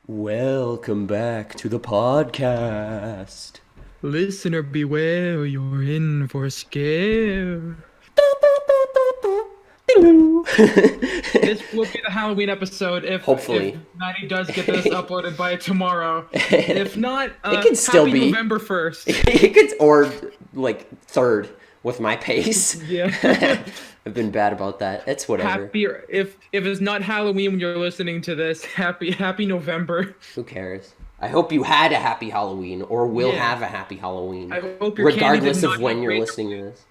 Welcome back to the podcast. Listener beware, you're in for a scare. This will be the Halloween episode Hopefully. if Maddie does get this uploaded by tomorrow. If not, It can still happy be. November 1st. It gets or like third with my pace. Yeah. I've been bad about that. It's whatever. Happier if it's not Halloween when you're listening to this, happy November. Who cares? I hope you had a happy Halloween or will Yeah. have a happy Halloween. I hope your candy regardless did of not when have you're razor- listening to this.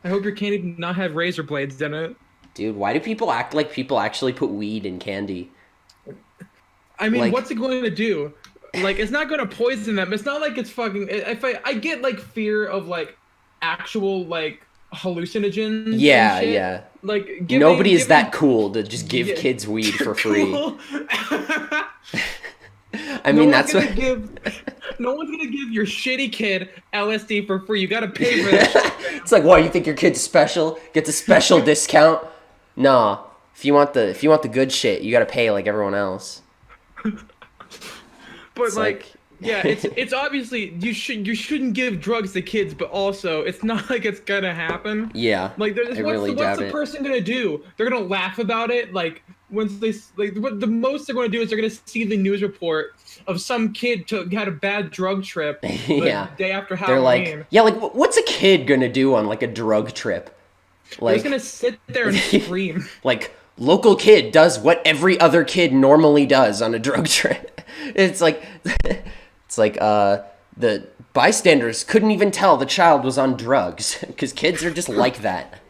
I hope your candy did not have razor blades in it. Dude, why do people act like people actually put weed in candy? I mean, Like- what's it going to do? Like, it's not going to poison them. It's not like it's fucking. If I get like fear of like actual like hallucinogens. Yeah, and shit. yeah. Like Nobody is that cool to just give Yeah. kids weed for free. Cool. I mean, that's what. No one's gonna give your shitty kid LSD for free. You gotta pay for that. It's like, what, you think your kid's special? Gets a special discount? Nah. If you want the good shit, you gotta pay like everyone else. But It's like, yeah, it's obviously you shouldn't give drugs to kids, but also it's not like it's gonna happen. Yeah. Like, I really what's doubt the it. person gonna do? They're gonna laugh about it. Like, once they what the most they're gonna do is they're gonna see the news report of some kid had a bad drug trip. Yeah. The day after They're Halloween. like, yeah, like what's a kid gonna do on like a drug trip? They're Like, just gonna sit there and scream. like local kid does what every other kid normally does on a drug trip. It's like the bystanders couldn't even tell the child was on drugs because kids are just like that.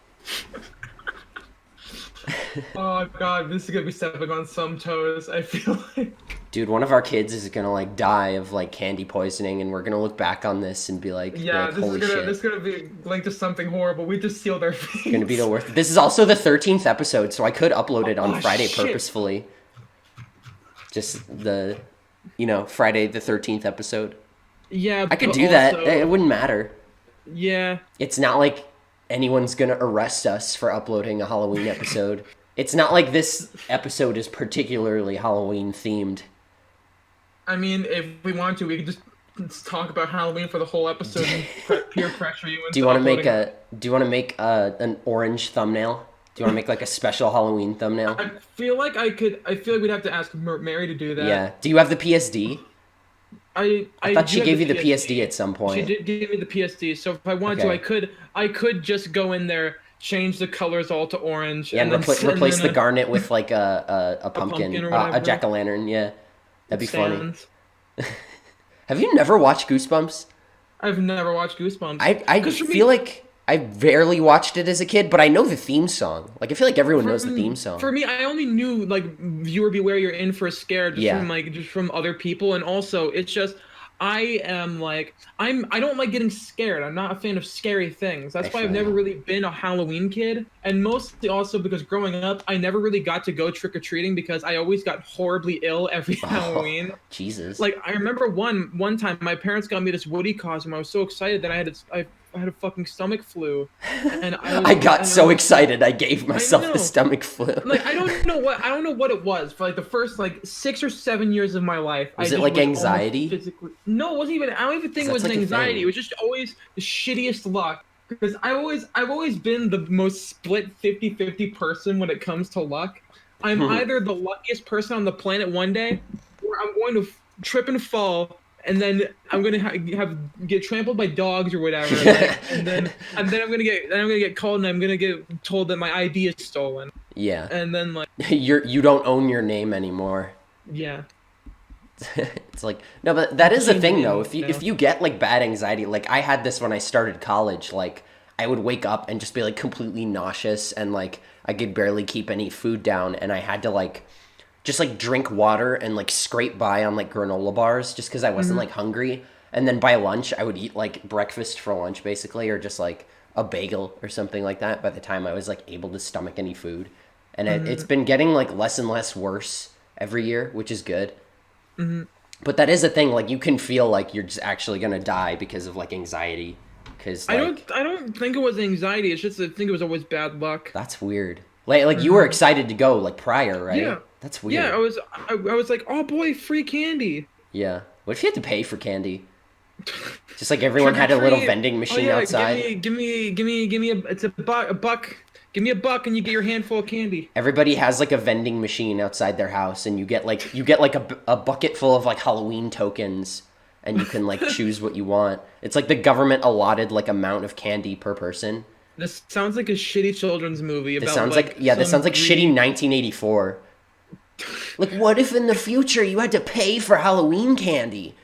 Oh god, this is gonna be stepping on some toes. I feel like. Dude, one of our kids is gonna like die of like candy poisoning, and we're gonna look back on this and be like, Yeah, holy shit. this is gonna be linked to something horrible. We just sealed our face. Gonna be the worst. This is also the 13th episode, so I could upload it on Oh, Friday shit. purposefully. Just the, Friday the 13th episode. Yeah, I could but do that. also- It wouldn't matter. Yeah, It's not like anyone's gonna arrest us for uploading a Halloween episode. It's not like this episode is particularly Halloween themed. I mean, if we want to, we could just talk about Halloween for the whole episode and peer pressure you into Do you want to uploading. make an orange thumbnail? Do you want to make like a special Halloween thumbnail? I feel like we'd have to ask Mary to do that. Yeah. Do you have the PSD? I thought do she have gave the you the PSD at some point. She did give me the PSD, so if I wanted Okay. to, I could just go in there, change the colors all to orange, Yeah, and then replace then the garnet with like a pumpkin, pumpkin or a whatever. jack-o'-lantern. Yeah, that'd be funny. stands. Have you never watched Goosebumps? I've never watched Goosebumps. I 'Cause for me- feel like I rarely watched it as a kid, but I know the theme song. Like I feel like everyone knows the theme song. For me, I only knew like viewer beware, you're in for a scare just Yeah. from just from other people, and also it's just I am like I don't like getting scared. I'm not a fan of scary things. That's I why I've feel never you. really been a Halloween kid, and mostly also because growing up I never really got to go trick or treating because I always got horribly ill every Halloween. Jesus. Like I remember one time my parents got me this Woody costume. I was so excited that I had a fucking stomach flu, and I got so excited I gave myself know. the stomach flu. Like I don't know what it was for like the first like 6 or 7 years of my life. Was I it, just like, almost anxiety? No, it wasn't even. I don't even think it was That's, an like, a anxiety. thing. It was just always the shittiest luck. Because I've always been the most split 50-50 person when it comes to luck. I'm either the luckiest person on the planet one day, or I'm going to trip and fall, and then I'm gonna get trampled by dogs or whatever, like, and then I'm gonna get called and I'm gonna get told that my ID is stolen, Yeah. and then like You don't own your name anymore. yeah. It's like, no, but that is a Change thing your though. name, If you get like bad anxiety, like I had this when I started college, like I would wake up and just be like completely nauseous and like I could barely keep any food down, and I had to like just like drink water and like scrape by on like granola bars just because I wasn't like hungry. And then by lunch I would eat like breakfast for lunch basically, or just like a bagel or something like that by the time I was like able to stomach any food. And it's been getting like less and less worse every year, which is good. But that is a thing, like you can feel like you're just actually gonna die because of like anxiety, because like, I don't think it was anxiety. It's just I think it was always bad luck. that's weird. Like you were excited to go like prior, right? Yeah. That's Yeah, weird. I was like, oh boy, free candy. Yeah. What if you had to pay for candy? Just like everyone Trick or had a little treat. vending Oh machine yeah, outside. give me it's a buck. Give me a buck and you get your handful of candy. Everybody has like a vending machine outside their house, and you get like a bucket full of like Halloween tokens, and you can like choose what you want. It's like the government allotted like amount of candy per person. This sounds like a shitty children's movie This about sounds like like yeah, this some sounds like shitty greedy. 1984. Like, what if in the future you had to pay for Halloween candy?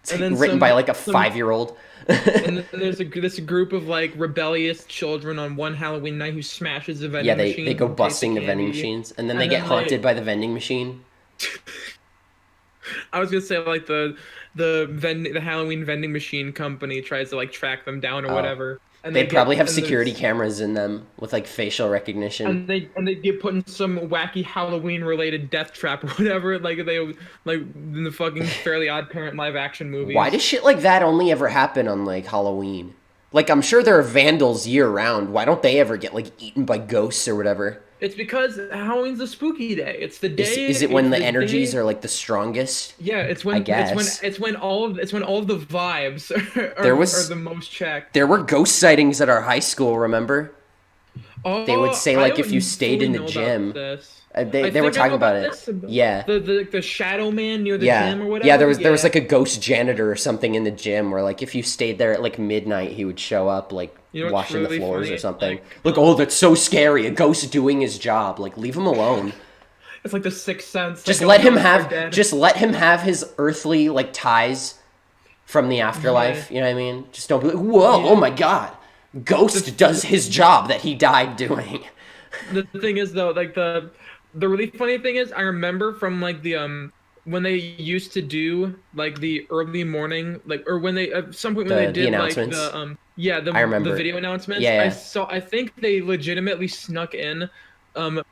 It's And like then written by like a some 5-year-old. and then there's this group of like rebellious children on one Halloween night who smashes the Yeah, vending they machine go and takes the busting the vending candy. machines, and then they And get then haunted by the vending machine. I was gonna say like the Halloween vending machine company tries to like track them down or Oh, whatever, and they'd probably have and security there's cameras in them with like facial recognition. and they get put in some wacky Halloween related death trap or whatever, like in the fucking Fairly Odd Parent live action Why movies. does shit like that only ever happen on like Halloween? Like, I'm sure there are vandals year round. Why don't they ever get like eaten by ghosts or whatever? It's because Halloween's the spooky day. It's the day. Is it when It's the the energies day. are like the strongest? Yeah, I guess. it's when all of the vibes There are was the most checked. there were ghost sightings at our high school, remember? They would Oh, say I like if you don't stay fully in the know about gym, this. I they were think I talking know about about it. this. Yeah. The shadow man near the Yeah. gym or Yeah, whatever. there was Yeah. like a ghost janitor or something in the gym where like if you stayed there at like midnight he would show up like You know what's washing the really floors or funny? something. Like, Look, oh, that's so scary. A ghost doing his job. Like leave him alone. it's like the Sixth Sense. Just Like let him ghosts are have dead. just let him have his earthly like ties from the Yeah. afterlife. You know what I mean? Just don't be like, whoa, oh Yeah. my god. Ghost does his job that he died doing. The thing is though, like the really funny thing is, I remember from like the when they used to do like the early morning, like or when they at some point when they The did like announcements. the yeah I the remember. video announcements, Yeah, yeah. I think they legitimately snuck in.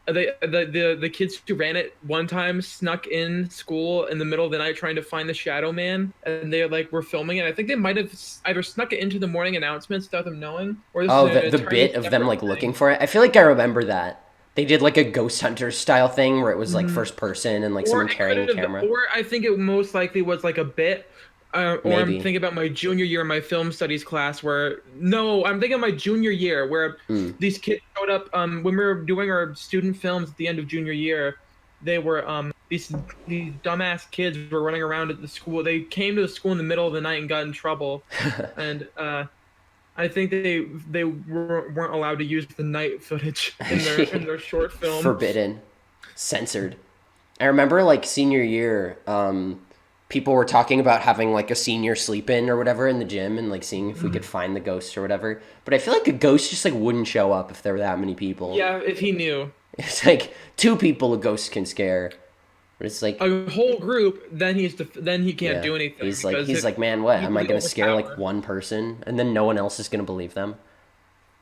The kids who ran it one time snuck in school in the middle of the night trying to find the Shadow Man, and they like were filming it. I think they might have either snuck it into the morning announcements without them knowing, or this is Oh, an the entirely bit of them separate like thing. looking for it. I feel like I remember that. They did like a ghost hunter style thing where it was like Mhm. first person and like Or someone it carrying a could have, camera. or I think it most likely was like a bit. Or I'm Maybe. thinking about my junior year in my film studies class where no, I'm thinking of my junior year where Mm. these kids showed up when we were doing our student films at the end of junior year. They were these dumbass kids were running around at the school. They came to the school in the middle of the night and got in trouble, and I think weren't allowed to use the night footage in their short film. Forbidden. Censored. I remember like senior year, people were talking about having like a senior sleep in or whatever in the gym and like seeing if we could find the ghost or whatever. But I feel like a ghost just like wouldn't show up if there were that many people. Yeah, if he knew. It's like two people a ghost can scare. But it's like A whole group, then then he can't yeah. do anything. He's like because he's like, man, what? he Am I would gonna scare like overpower. one person and then no one else is gonna believe them?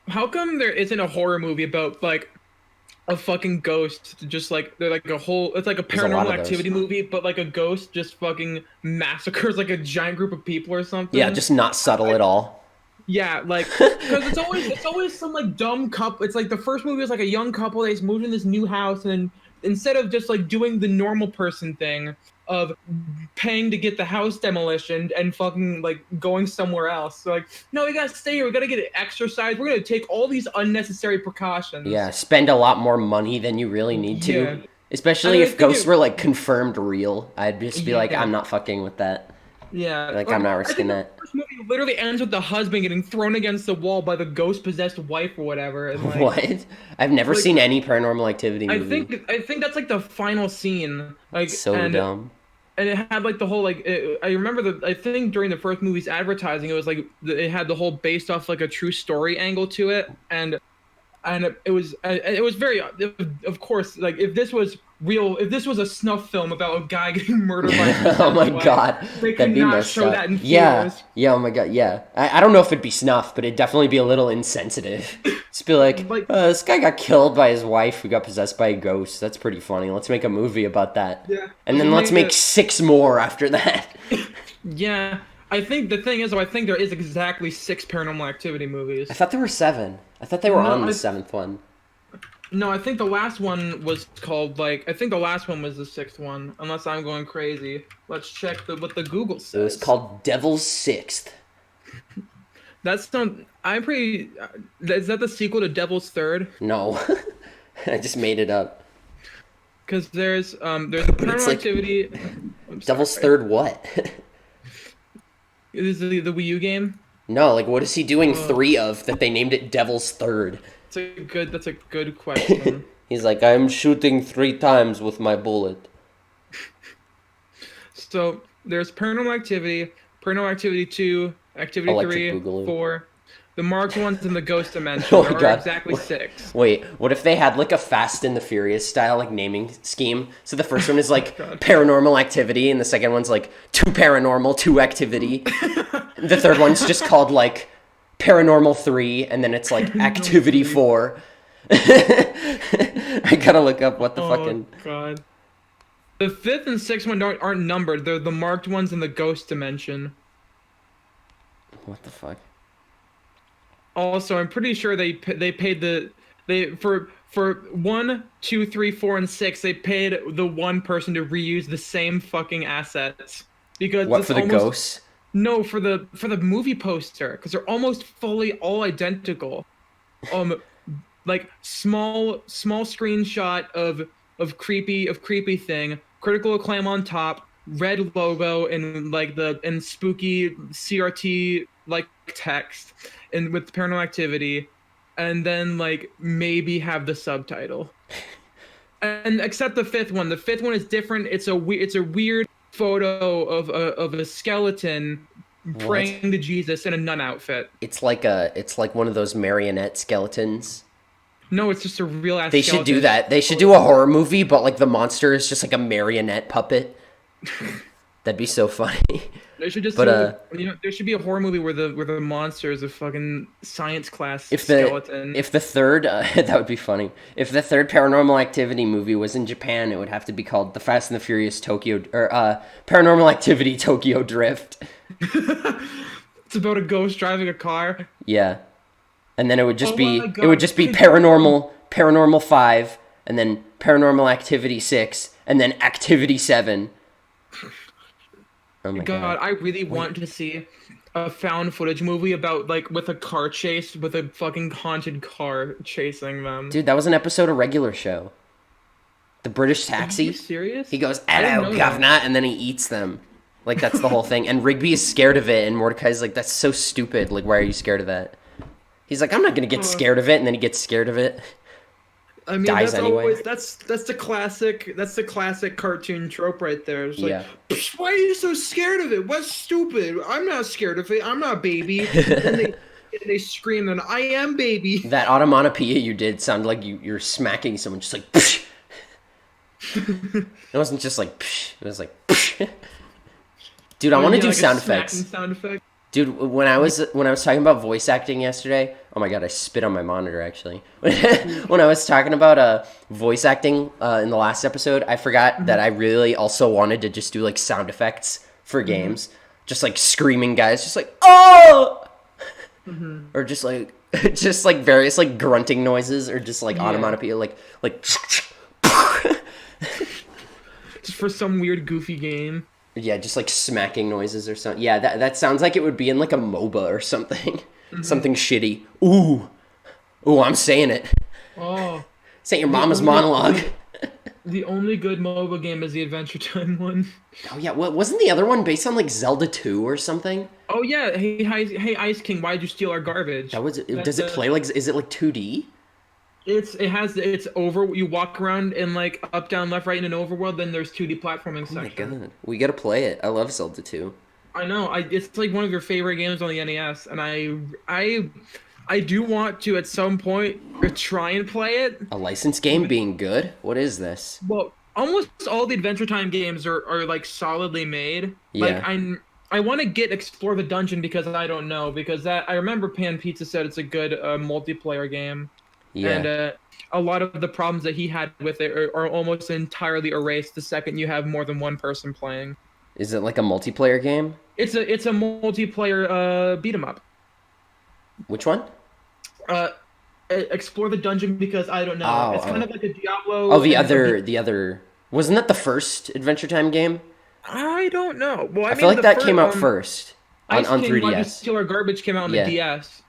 How come there isn't a horror movie about like a fucking ghost? Just like they're like a whole. It's like a There's a lot paranormal of those. activity movie, but like a ghost just fucking massacres like a giant group of people or something. Yeah, just not subtle at all. Yeah, like because it's always some like dumb couple. It's like the first movie was like a young couple. They just moved in this new house, and then instead of just like doing the normal person thing of paying to get the house demolition and fucking like going somewhere else, they're like, no, we gotta stay here. We gotta get exercise. We're gonna take all these unnecessary precautions. Yeah, spend a lot more money than you really need to. Yeah. Especially I if think ghosts it- were like confirmed real. I'd just be like, Yeah. I'm not fucking with that. Yeah, Like, I'm not I risking think that. The first movie literally ends with the husband getting thrown against the wall by the ghost-possessed wife or whatever. And like, What? I've never like, seen any Paranormal Activity movie. I think that's like the final scene. Like, So and dumb. and it had like the whole like I remember I think during the first movie's advertising, it was like it had the whole based off like a true story angle to it, and it was very of course like if this was real, if this was a snuff film about a guy getting murdered by his Oh my wife, god, they could that'd be not messed show up. that in Yeah, theaters. yeah. Oh my god, yeah. I don't know if it'd be snuff, but it'd definitely be a little insensitive. Just be like, Like- this guy got killed by his wife who got possessed by a ghost. That's pretty funny. Let's make a movie about that. Yeah. And then let's make 6 more after that. Yeah, I think the thing is, though, I think there is exactly 6 Paranormal Activity movies. I thought there were 7. I thought they were No, on the I- 7th one. No, I think the last one was called like I think the last one was the sixth one, unless I'm going crazy. Let's check what the Google It was says. called Devil's Sixth. That's not. I'm pretty. Is that the sequel to Devil's Third? No, I just made it up. Because there's But it's Paranormal like Activity. I'm Devil's sorry. Third what? Is the Wii U game? No, like what is he doing Oh, three of that they named it Devil's Third? That's a good question. He's like, I'm shooting 3 times with my bullet. So there's Paranormal Activity 2, Activity Electric 3, Boogaloo. 4. The marked ones in the Ghost Dimension. Oh There my are god. exactly 6. Wait, what if they had like a Fast and the Furious style like naming scheme? So the first one is like God. Paranormal Activity, and the second one's like 2 Paranormal, 2 Activity. The third one's just called like Paranormal 3, and then it's like Activity 4. I gotta look up what the fucking... God. The 5th and 6th one aren't numbered. They're the marked ones in the Ghost Dimension. What the fuck? Also, I'm pretty sure they paid for 1, 2, 3, 4, and 6. They paid the one person to reuse the same fucking assets because What, it's for the almost, ghosts? No, for the movie poster because they're almost fully all identical. Like small screenshot of creepy thing, critical acclaim on top, red logo and like and spooky CRT like text and with Paranormal Activity, and then like maybe have the subtitle. And except the 5th one. The 5th one is different. It's a weird photo of a skeleton praying to Jesus in a nun outfit. It's like one of those marionette skeletons. No, it's just a real ass. They should do that. They should do a horror movie, but like the monster is just like a marionette puppet. That'd be so funny. They should just there should be a horror movie where the monster is a fucking science class skeleton. If the third that would be funny. If the third Paranormal Activity movie was in Japan, it would have to be called The Fast and the Furious Tokyo or Paranormal Activity Tokyo Drift. It's about a ghost driving a car. Yeah. And then it would just be my God. it would just be Paranormal 5 and then Paranormal Activity 6 and then Activity 7. Oh my God, I really want to see a found footage movie about like with a car chase with a fucking haunted car chasing them. Dude, that was an episode of Regular Show. The British Are Taxi. you serious? He goes, I didn't "Hello, know governor," that. and then he eats them. Like that's the whole thing. And Rigby is scared of it, and Mordecai's like, "That's so stupid. Like, why are you scared of that?" He's like, "I'm not gonna get scared of it," and then he gets scared of it. I mean, Dies that's anyway. always that's the classic cartoon trope right there. It's like, Yeah. "Psh, why are you so scared of it? What's stupid? I'm not scared of it. I'm not baby." And they scream, and I am baby. That onomatopoeia you did sounded like you're smacking someone, just like. Psh. It wasn't just like. Psh. It was like. Psh. Dude, I want to do like a sound smacking effects. sound effect. Dude, when I was talking about voice acting yesterday, oh my god, I spit on my monitor actually. When I was talking about voice acting in the last episode, I forgot that I really also wanted to just do like sound effects for games, just like screaming guys, just like oh, or just like various like grunting noises, or just like onomatopoeia, like. Just for some weird goofy game. Yeah, just like smacking noises or something. Yeah, that sounds like it would be in like a MOBA or something. Something shitty. Ooh, I'm saying it. Oh, This ain't your mama's monologue. the only good MOBA game is the Adventure Time one. Oh yeah, wasn't the other one based on like Zelda 2 or something? Oh yeah, hey Ice King, why'd you steal our garbage? Does it play like, is it like 2D? It's over. You walk around in like up, down, left, right in an overworld. Then there's 2D platforming Oh my section. god, we gotta play it. I love Zelda 2. I know. It's like one of your favorite games on the NES, and I do want to at some point try and play it. A licensed game being good? What is this? Well, almost all the Adventure Time games are like solidly made. Yeah. Like I want to explore the dungeon because I don't know because I remember Pan Pizza said it's a good multiplayer game. Yeah. And a lot of the problems that he had with it are almost entirely erased the second you have more than one person playing. Is it like a multiplayer game? It's a multiplayer beat 'em up. Which one? explore the dungeon because I don't know. Oh, It's kind oh. of like a Oh, Diablo the and a other, the other. Wasn't that the first Adventure Time game? I don't know. Well, I I feel mean like the that first came out first Ice on King Legacy 3DS. Killer Garbage came out on the Yeah. DS.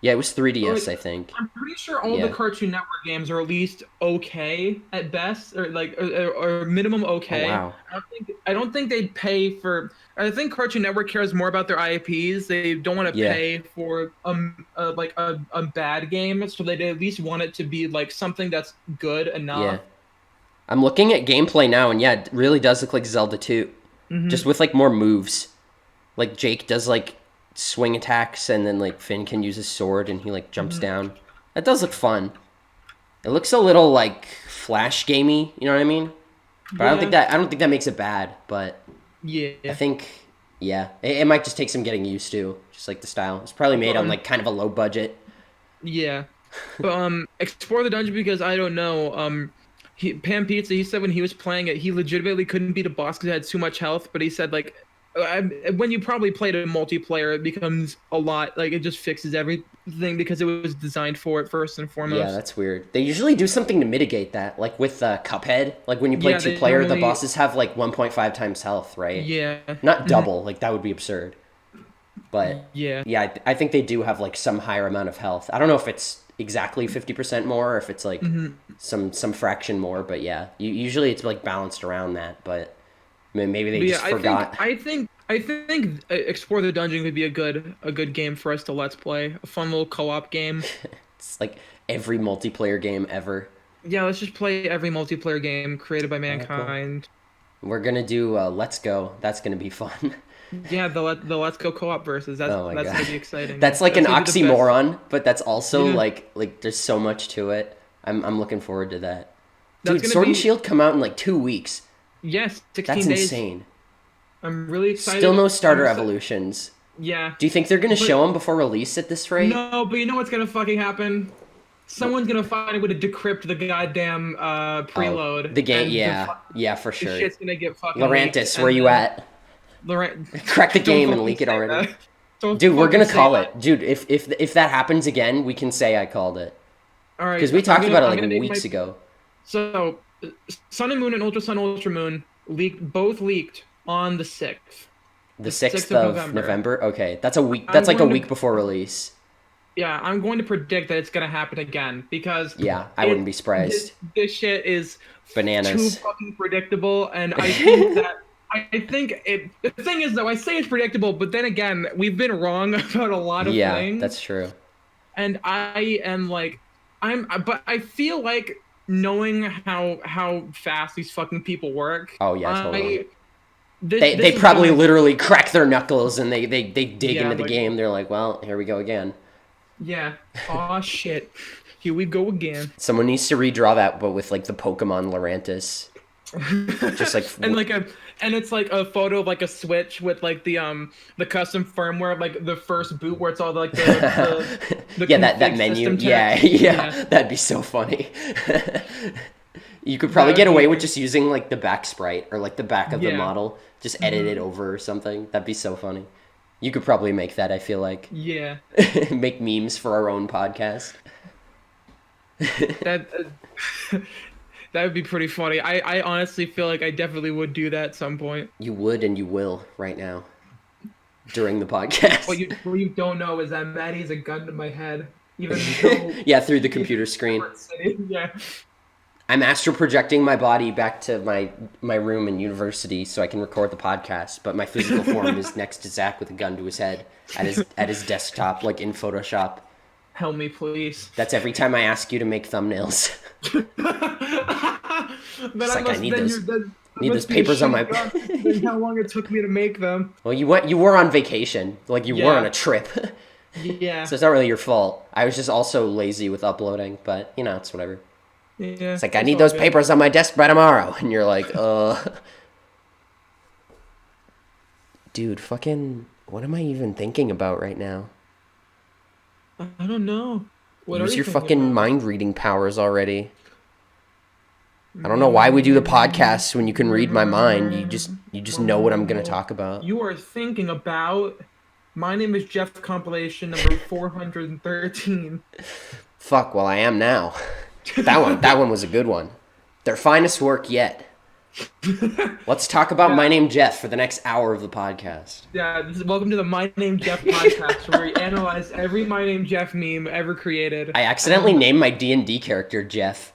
Yeah, it was But 3DS, like I think. I'm pretty sure all the Yeah. Cartoon Network games are at least okay at best, or like or minimum Oh, okay. wow. I don't think they'd pay for. I think Cartoon Network cares more about their IPs. They don't want to Yeah. pay for like a bad game, so they at least want it to be like something that's good Yeah. enough. I'm looking at gameplay now, and yeah, it really does look like Zelda 2. Just Hmm. with, like, more moves. Like, Jake does, like, swing attacks, and then, like, Finn can use his sword, and he, like, jumps Hmm. down. That does look fun. It looks a little, like, flash gamey, you know what I mean? But Yeah, I don't think that makes it bad, but I yeah. think, yeah, it might just take some getting used to, just like the style. It's probably made But, on, like, kind of a low budget. yeah. But explore the dungeon because I don't know. Pan Pizza, he said when he was playing it, he legitimately couldn't beat a boss because it had too much health. But he said like, when you probably played a multiplayer, it becomes a lot like it just fixes everything because it was designed for it first and Yeah, foremost. that's weird. They usually do something to mitigate that, like with Cuphead. Like when you play Yeah, two they player, the normally. bosses have like 1.5 times health, right? Yeah. Not Mhm. double, like that would be absurd. But Yeah. yeah, I think they do have like some higher amount of health. I don't know if it's exactly 50% more or if it's like Hmm. some fraction more, but yeah, usually it's like balanced around that. But maybe they But yeah, just I think forgot. I think I think explore the dungeon would be a good game for us to let's play. A fun little co-op game. It's like every multiplayer game ever. Yeah, let's just play every multiplayer game created by All right, cool. mankind. We're gonna do Let's Go. That's gonna be fun. Yeah, the Let's Go co-op versus. That's Oh my that's god. gonna be exciting. That's like an That's gonna be the best. oxymoron, but that's also Yeah, like there's so much to it. I'm looking forward to that. that's Dude, gonna Sword and be Shield come out in like 2 weeks. yes, That's 16 days. insane. I'm really Still excited. no I'm starter excited. evolutions. Yeah, Do you think they're gonna but show them before release at this rate? no, but you know what's gonna fucking happen? Someone's gonna find a way to decrypt the goddamn Oh, preload, the game, and yeah. Yeah, for the sure. shit's gonna get fucking leaked, Laurantis, where and you then at? Laurent, Crack the don't game and fucking leak it say already. that. Don't Dude, we're fucking gonna say call that. it. Dude, if that happens again, we can say I called it. All right, Because we talked about it I'm like gonna make my weeks ago. so Sun and Moon and Ultra Sun Ultra Moon both leaked on the The the 6th 6th of of November. November? Okay. That's a week. I'm That's like a going week to before release. yeah, I'm going to predict that it's gonna happen again because Yeah, I wouldn't it be this surprised. this shit is too Bananas. fucking predictable, and I think it. The thing is though, I say it's predictable, but then again, we've been wrong about a lot of Yeah, things, that's true. and I am like, but I feel like knowing how fast these fucking people work, Oh yeah, totally. I this They this is probably going literally crack their knuckles and they dig yeah into the like game. They're like, well, here we go again. yeah, oh shit, here we go again. Someone needs to redraw that, but with like the Pokemon Lurantis. Just like, and like a and it's like a photo of like a Switch with like the custom firmware, like the first boot where it's all like the yeah, that config menu. system Yeah, text. Yeah, yeah, that'd be so funny. You could that probably would get away with be just using like the back sprite or like the back of the yeah. model, just edit it Hmm. over or something. That'd be so funny. You could probably make that, I feel like. Yeah, Make memes for our own podcast. that that would be pretty funny. I honestly feel like I definitely would do that at some point. You would and you will right now during the podcast. What you don't know is that Maddie has a gun to my head, even though Yeah, through the he's computer in a screen. different city. Yeah. I'm astral projecting my body back to my room in university so I can record the podcast, but my physical form is next to Zach with a gun to his head at his desktop, like in Photoshop. Help me, please. That's every time I ask you to make thumbnails. Then It's I like I must need then those you then it need those must be a papers on my. shitty gun considering how long it took me to make them. Well, you were on vacation, like you were on Yeah. a trip, Yeah. so it's not really your fault. I was just also lazy with uploading, but you know it's whatever. Yeah. It's like I It's need all those good. papers on my desk by tomorrow, and you're like, dude, fucking, what am I even thinking about right now? I don't know. What are Use you your thinking fucking about? mind reading powers already. I don't know why we do the podcast when you can read my mind. You just know what I'm gonna talk about. You are thinking about My name is Jeff compilation number 413. Fuck, well I am now. That one was a good one. Their finest work yet. Let's talk about Yeah. My Name Jeff for the next hour of the podcast. Yeah, welcome to the My Name Jeff podcast, where we analyze every My Name Jeff meme ever created. I accidentally named my D&D character Jeff.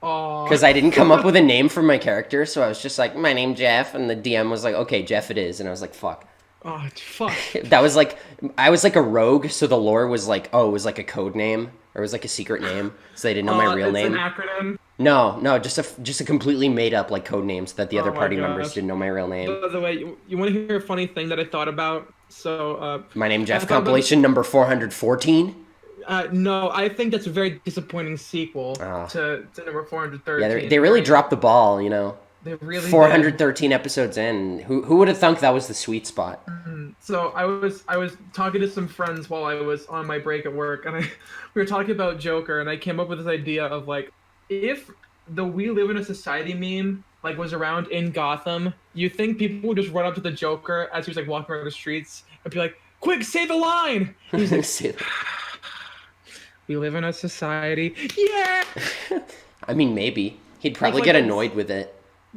Aw. Because I didn't come up with a name for my character, so I was just like, my name Jeff, and the DM was like, okay, Jeff it is, and I was like, fuck. Oh, fuck. That was like, I was like a rogue, so the lore was like, oh, it was like a code name, or it was like a secret name, so they didn't know my real name. It's an acronym. No, just a completely made up like code name so that the other my party gosh. members didn't know my real name. By the way, you want to hear a funny thing that I thought about? So, My Name Jeff I thought about- compilation number 414. No, I think that's a very disappointing sequel Oh. to number 413. Yeah, they really dropped the ball, you know. They really 413 episodes in. Who would have thunk that was the sweet spot? did. So I was talking to some friends while I was on my break at work, and we were talking about Joker, and I came up with this idea of like, if the "We Live in a Society" meme like was around in Gotham, you think people would just run up to the Joker as he was like walking around the streets and be like, "Quick, say the line!" He's like, "We live in a society." Yeah. I mean, maybe. He'd probably like get this- annoyed with it.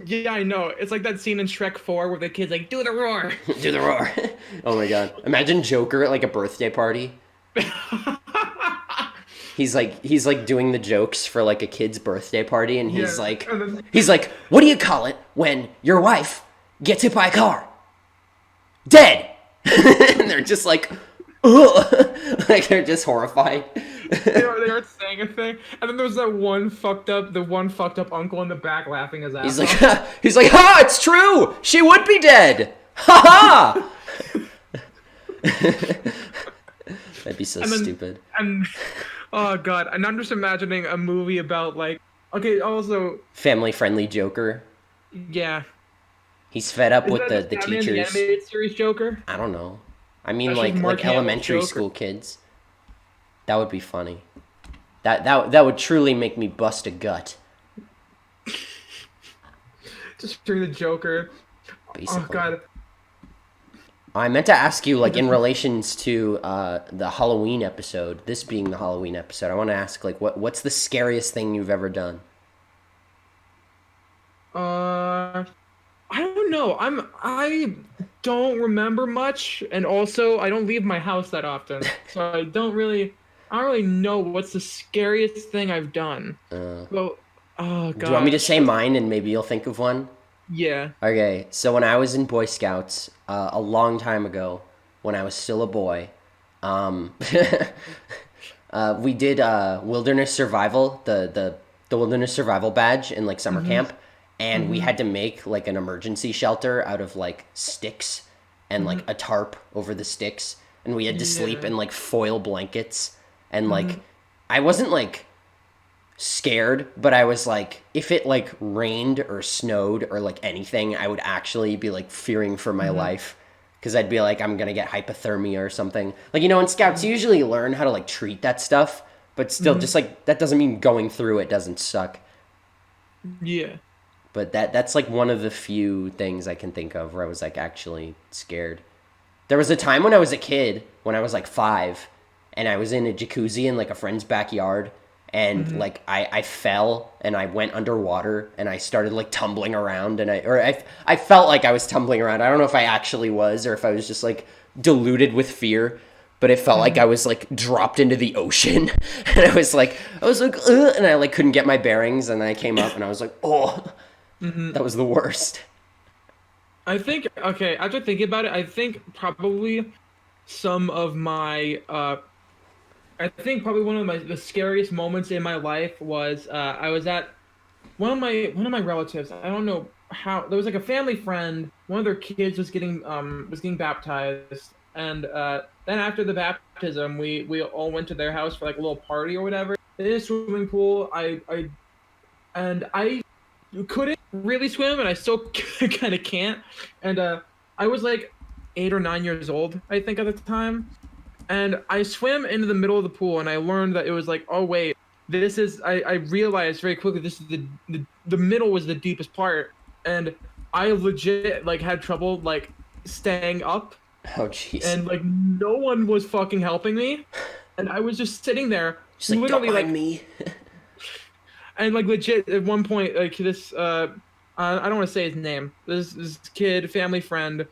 Yeah, I know. It's like that scene in Shrek 4 where the kid's like, "Do the roar." Do the roar. Oh my god. Imagine Joker at like a birthday party. He's like doing the jokes for like a kid's birthday party, and he's Yeah, like, and then- what do you call it when your wife gets hit by a car? Dead. And they're just like, ugh. Like they're just horrified. they aren't saying a thing, and then there's that one fucked up uncle in the back laughing his ass He's off. like, ha! It's true. She would be dead. Ha ha. That'd be so And then- stupid. And oh god, and I'm just imagining a movie about like, okay, also, Family-friendly Joker. yeah. He's fed up Is with that the Batman the teachers. animated series Joker? I don't know. I mean, That's just Mark like Hamill's elementary Joker. school kids. That would be funny. That would truly make me bust a gut. Just during the Joker. Basically. Oh god. I meant to ask you, like, in relations to the Halloween episode. This being the Halloween episode, I want to ask, like, what's the scariest thing you've ever done? I don't know. I don't remember much, and also I don't leave my house that often, so I don't really know what's the scariest thing I've done. Well, oh god. Do you want me to say mine and maybe you'll think of one? Yeah. Okay, so when I was in Boy Scouts a long time ago, when I was still a boy, we did wilderness survival, the wilderness survival badge in like summer camp, and we had to make like an emergency shelter out of like sticks and like a tarp over the sticks, and we had to sleep in like foil blankets, and like I wasn't like scared, but I was like, if it like rained or snowed or like anything, I would actually be like fearing for my life, because I'd be like, I'm gonna get hypothermia or something. Like, you know, in Scouts you usually learn how to like treat that stuff, but still just like that doesn't mean going through it doesn't suck. Yeah. But that's like one of the few things I can think of where I was like actually scared. There was a time when I was a kid, when I was like 5, and I was in a jacuzzi in like a friend's backyard, and like I fell and I went underwater and I started like tumbling around, and I felt like I was tumbling around. I don't know if I actually was or if I was just like deluded with fear, but it felt like I was like dropped into the ocean. And I was like ugh, and I like couldn't get my bearings, and I came up and I was like, oh, that was the worst. I think, okay, after thinking about it, I think probably some of my I think probably one of the scariest moments in my life was I was at one of my relatives. I don't know how, there was like a family friend. One of their kids was getting baptized, and then after the baptism, we all went to their house for like a little party or whatever. In a swimming pool, I couldn't really swim, and I still kind of can't. And I was like 8 or 9 years old, I think, at the time. And I swam into the middle of the pool, and I learned that it was like, oh wait, this is. I realized very quickly this is the middle was the deepest part, and I legit like had trouble like staying up Oh, jeez. and like no one was fucking helping me, and I was just sitting there, Just like, don't literally mind like, me. and like legit at one point, like this, I don't want to say his name. This kid, family friend,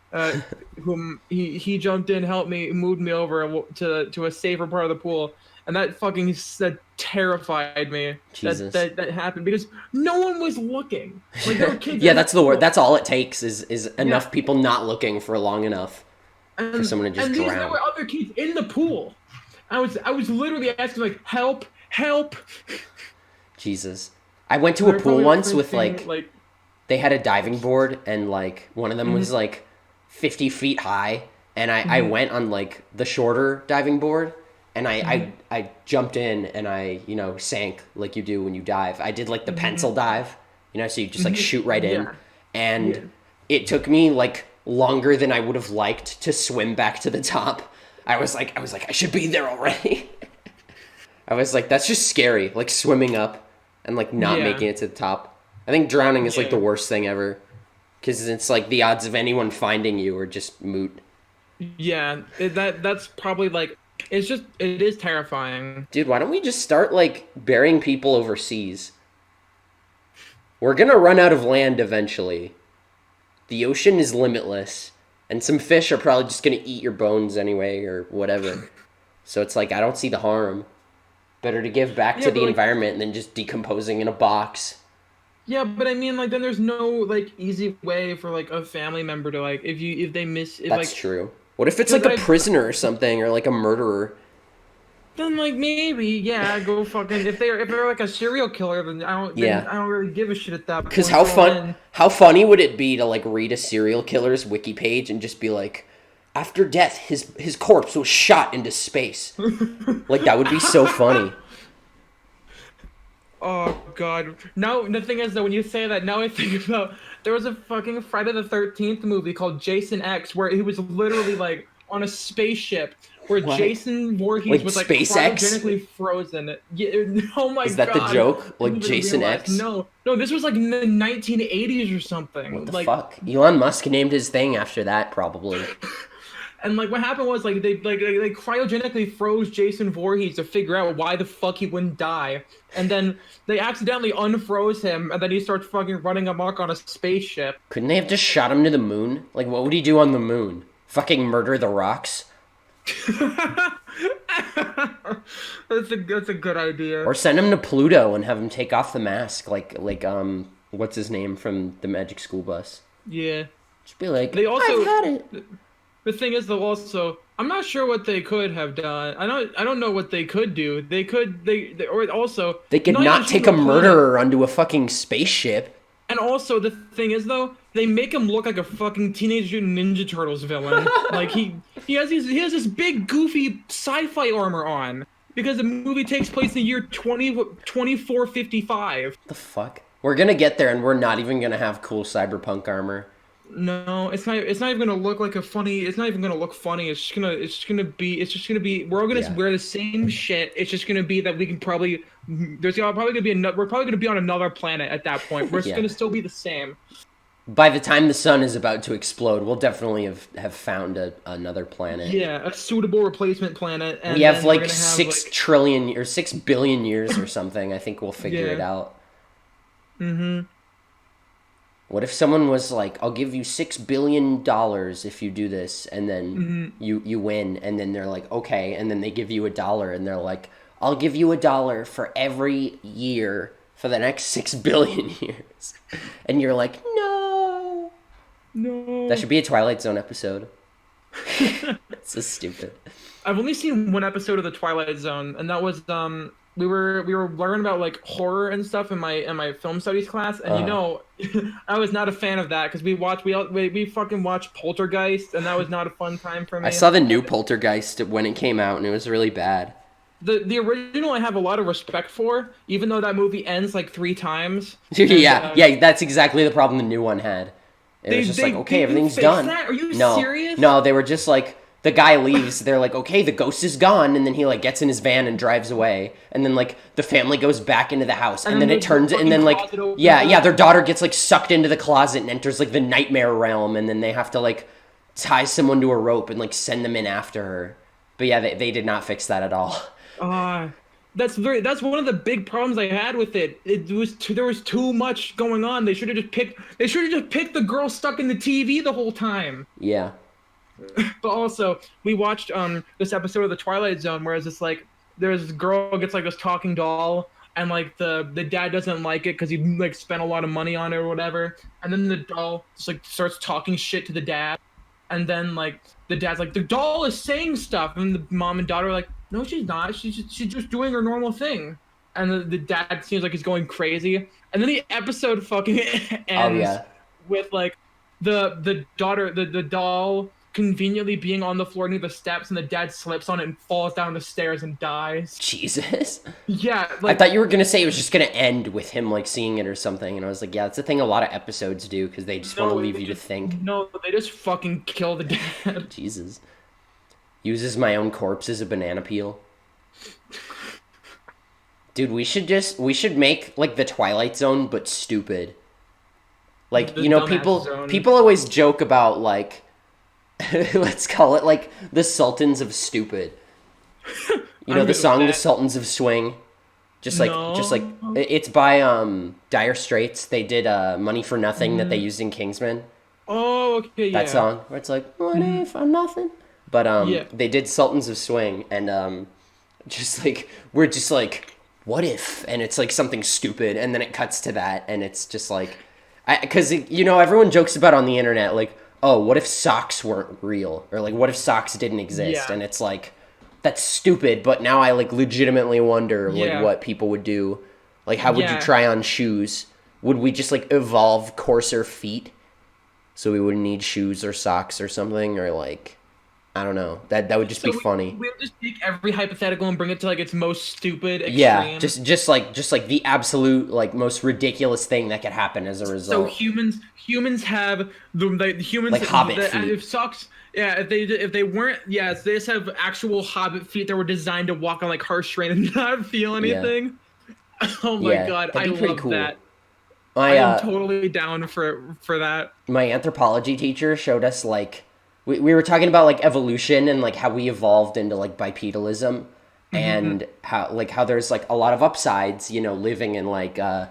whom he jumped in, helped me, moved me over to a safer part of the pool, and that terrified me. Jesus. That happened because no one was looking. Like there were kids. Yeah, in the that's the word. pool. That's all it takes is Yeah, enough people not looking for long enough for someone to just there drown. were other kids in the pool. I was literally asking like help, help. Jesus. I went to And a they're pool probably once with thinking, like they had a diving board and like one of them was like 50 feet high and I went on like the shorter diving board and I jumped in and I, sank like you do when you dive. I did like the pencil dive, so you just like shoot right in. Yeah. And Yeah. it took me like longer than I would have liked to swim back to the top. I was like, I should be there already. I was like, that's just scary, like swimming up and like not Yeah. making it to the top. I think drowning is like Yeah. the worst thing ever because it's like the odds of anyone finding you are just moot. Yeah, that's probably like it is terrifying. Dude, why don't we just start like burying people overseas? We're gonna run out of land eventually. The ocean is limitless, and some fish are probably just gonna eat your bones anyway or whatever. So it's like I don't see the harm. Better to give back Yeah, to but the like environment than just decomposing in a box. yeah, but I mean like then there's no like easy way for like a family member to like if they miss if That's like true. What if it's because like a I prisoner or something or like a murderer? then like maybe yeah go fucking if they're like a serial killer then Yeah. I don't really give a shit at that Because point. Go in. how funny would it be to like read a serial killer's wiki page and just be like, after death, his corpse was shot into space. Like that would be so funny. Oh God! Now the thing is though, when you say that, now I think about there was a fucking Friday the 13th movie called Jason X where he was literally like on a spaceship where What? Jason Voorhees Like was like SpaceX? cryogenically frozen. Yeah, oh my Is that the God! joke? I Like didn't even Jason realize. X? No, this was like in the 1980s or something. What the like, fuck? Elon Musk named his thing after that, probably. and like what happened was like they cryogenically froze Jason Voorhees to figure out why the fuck he wouldn't die, and then they accidentally unfroze him, and then he starts fucking running amok on a spaceship. Couldn't they have just shot him to the moon? Like, what would he do on the moon? Fucking murder the rocks? That's a good idea. Or send him to Pluto and have him take off the mask, like what's his name from the Magic School Bus? Yeah. Just be like, They also I've had it. the thing is though also I'm not sure what they could have done. I don't know what they could do. They or also They could even not take shoot a planet. murderer onto a fucking spaceship. And also the thing is though, they make him look like a fucking Teenage Mutant Ninja Turtles villain. Like he has this big goofy sci-fi armor on because the movie takes place in the year 2455. The fuck? We're gonna get there and we're not even gonna have cool cyberpunk armor. No, it's not. It's not even gonna look like a funny. It's not even gonna look funny. It's just gonna. It's just gonna be. It's just gonna be. We're all gonna Yeah. wear the same shit. It's just gonna be that we can probably. Probably gonna be. We're probably gonna be on another planet at that point. We're just Yeah. gonna still be the same. By the time the sun is about to explode, we'll definitely have found another planet. Yeah, a suitable replacement planet. And We have then we're like gonna have, 6 like- trillion or 6 billion years or something. I think we'll figure Yeah. it out. Mm-hmm. What if someone was like, "I'll give you $6 billion if you do this," and then you win, and then they're like, "Okay," and then they give you $1, and they're like, "I'll give you $1 for every year for the next 6 billion years," and you're like, "No." No. That should be a Twilight Zone episode. It's so stupid. I've only seen one episode of the Twilight Zone, and that was we were learning about like horror and stuff in my film studies class, and I was not a fan of that because we fucking watched Poltergeist, and that was not a fun time for me. I saw the new Poltergeist when it came out, and it was really bad. The original I have a lot of respect for, even though that movie ends like 3 times. Yeah, that's exactly the problem the new one had. It was just like, okay, everything's fix done. that? Are you No, serious? no, they were just like, the guy leaves. They're like, okay, the ghost is gone, and then he like gets in his van and drives away, and then like the family goes back into the house, and then it turns, and then like, yeah, their daughter gets like sucked into the closet and enters like the nightmare realm, and then they have to like tie someone to a rope and like send them in after her. But yeah, they did not fix that at all. Uh, that's one of the big problems I had with it. There was too much going on. They should have just picked the girl stuck in the TV the whole time. Yeah. But also, we watched this episode of The Twilight Zone where it's just like there's this girl gets like this talking doll, and like the dad doesn't like it because he like spent a lot of money on it or whatever, and then the doll just like starts talking shit to the dad, and then like the dad's like, the doll is saying stuff, and the mom and daughter are like, no, she's not, she's just doing her normal thing, and the dad seems like he's going crazy, and then the episode fucking ends with like the daughter, the doll conveniently being on the floor near the steps, and the dad slips on it and falls down the stairs and dies. Jesus. Yeah, like, I thought you were gonna say it was just gonna end with him like seeing it or something, and I was like, yeah, that's the thing a lot of episodes do because they just want to leave you to think. No, they just fucking kill the dad. Jesus. Uses my own corpse as a banana peel. Dude, we should make like the Twilight Zone but stupid. Like, people always joke about like let's call it like the Sultans of Stupid. You know the song The Sultans of Swing? Just like it's by Dire Straits. They did Money for Nothing that they used in Kingsman. Oh, okay, yeah. That song where it's like money for nothing. But they did Sultans of Swing, and we're just like, what if? And it's like something stupid, and then it cuts to that, and it's just like, because everyone jokes about on the internet like, oh, what if socks weren't real? Or like, what if socks didn't exist? Yeah. And it's like, that's stupid, but now I like legitimately wonder like what people would do. Like, how would you try on shoes? Would we just like evolve coarser feet so we wouldn't need shoes or socks or something? Or like, I don't know. That would just be funny. We would just take every hypothetical and bring it to like its most stupid extreme. Yeah, just like the absolute like most ridiculous thing that could happen as a result. So humans have the humans like hobbit feet. If socks, if they weren't, they just have actual hobbit feet that were designed to walk on like harsh terrain and not feel anything. Yeah. Oh my god, I love cool. that. I am totally down for that. My anthropology teacher showed us like. We were talking about like evolution and like how we evolved into like bipedalism, and how there's like a lot of upsides, living in like an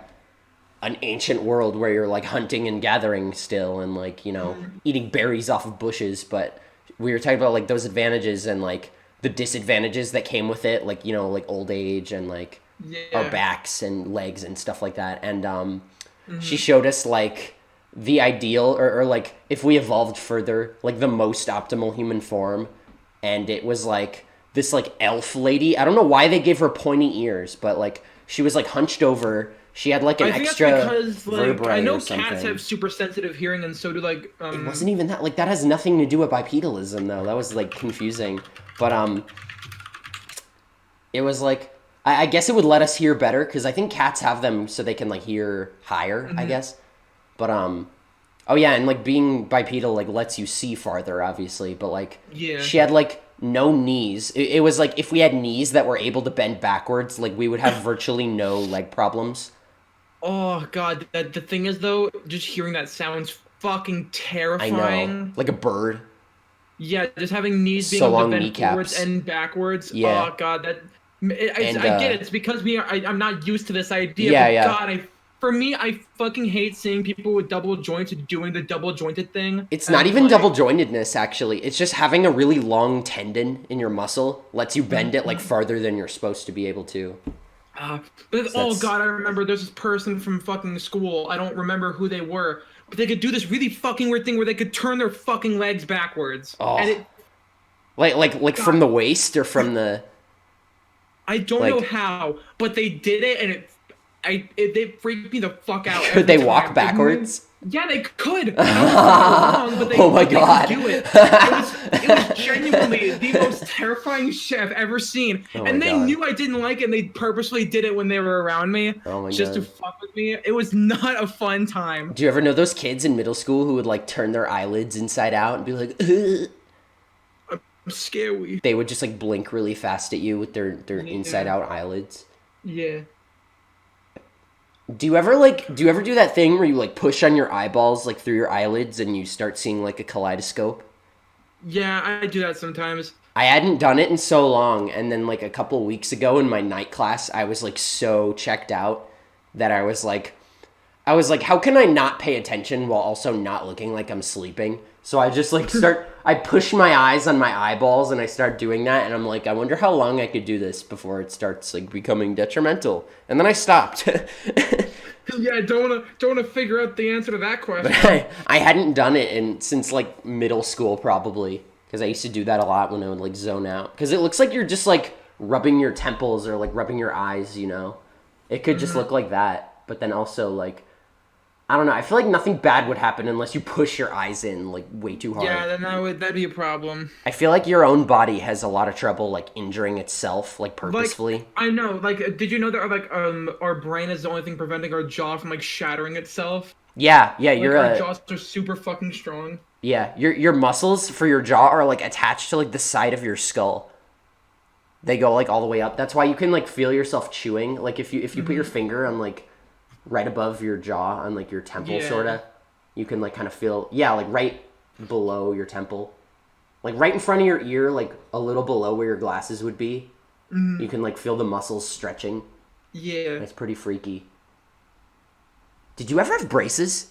ancient world where you're like hunting and gathering still and like, eating berries off of bushes. But we were talking about like those advantages and like the disadvantages that came with it, like, like old age and like our backs and legs and stuff like that. And she showed us like the ideal or like if we evolved further, like the most optimal human form, and it was like this like elf lady. I don't know why they gave her pointy ears, but like she was like hunched over. She had like an extra vertebrae. I know or something. Cats have super sensitive hearing, and so do like. It wasn't even that. Like that has nothing to do with bipedalism though. That was like confusing, but it was like I guess it would let us hear better because I think cats have them so they can like hear higher. I guess. But oh yeah, and like being bipedal like lets you see farther, obviously. But like, she had like no knees. It was like if we had knees that were able to bend backwards, like we would have virtually no leg problems. Oh god, the thing is though, just hearing that sounds fucking terrifying. I know, like a bird. Yeah, just having knees being so able long to bend kneecaps. forwards and backwards. Yeah. Oh god, I get it. It's because I'm not used to this idea. Yeah, but God, for me, I fucking hate seeing people with double joints doing the double jointed thing. It's not even double jointedness, actually. It's just having a really long tendon in your muscle lets you bend it like farther than you're supposed to be able to. God, I remember there's this person from fucking school. I don't remember who they were, but they could do this really fucking weird thing where they could turn their fucking legs backwards. Oh. And like from the waist or from the. I don't know how, but they did it, and they freaked me the fuck out. Could they walk backwards? Yeah, they could. Wrong, but oh my god! They could do it. It was genuinely the most terrifying shit I've ever seen. And they knew I didn't like it, and they purposely did it when they were around me, just to fuck with me. It was not a fun time. Do you ever know those kids in middle school who would like turn their eyelids inside out and be like, ugh? I'm scary. They would just like blink really fast at you with their inside out eyelids. Yeah. Do you ever do that thing where you like push on your eyeballs like through your eyelids and you start seeing like a kaleidoscope? Yeah, I do that sometimes. I hadn't done it in so long, and then like a couple weeks ago in my night class, I was like so checked out that I was like, how can I not pay attention while also not looking like I'm sleeping? So I just like I push my eyes on my eyeballs and I start doing that, and I'm like, I wonder how long I could do this before it starts like becoming detrimental. And then I stopped. Yeah, don't wanna figure out the answer to that question. I hadn't done it since like middle school probably, because I used to do that a lot when I would like zone out. Because it looks like you're just like rubbing your temples or like rubbing your eyes, you know? It could just look like that, but then also like I don't know. I feel like nothing bad would happen unless you push your eyes in like way too hard. Yeah, then that'd be a problem. I feel like your own body has a lot of trouble like injuring itself like Like purposefully. I know, like did you know that our brain is the only thing preventing our jaw from like shattering itself? Yeah, yeah, Like you're our a jaws are super fucking strong. yeah, your muscles for your jaw are like attached to like the side of your skull. They go like all the way up. That's why you can like feel yourself chewing. Like if you put your finger on like right above your jaw on like your temple Yeah. sorta, you can like kind of feel yeah, like right below your temple. Like right in front of your ear, like a little below where your glasses would be. You can like feel the muscles stretching. Yeah. It's pretty freaky. Did you ever have braces?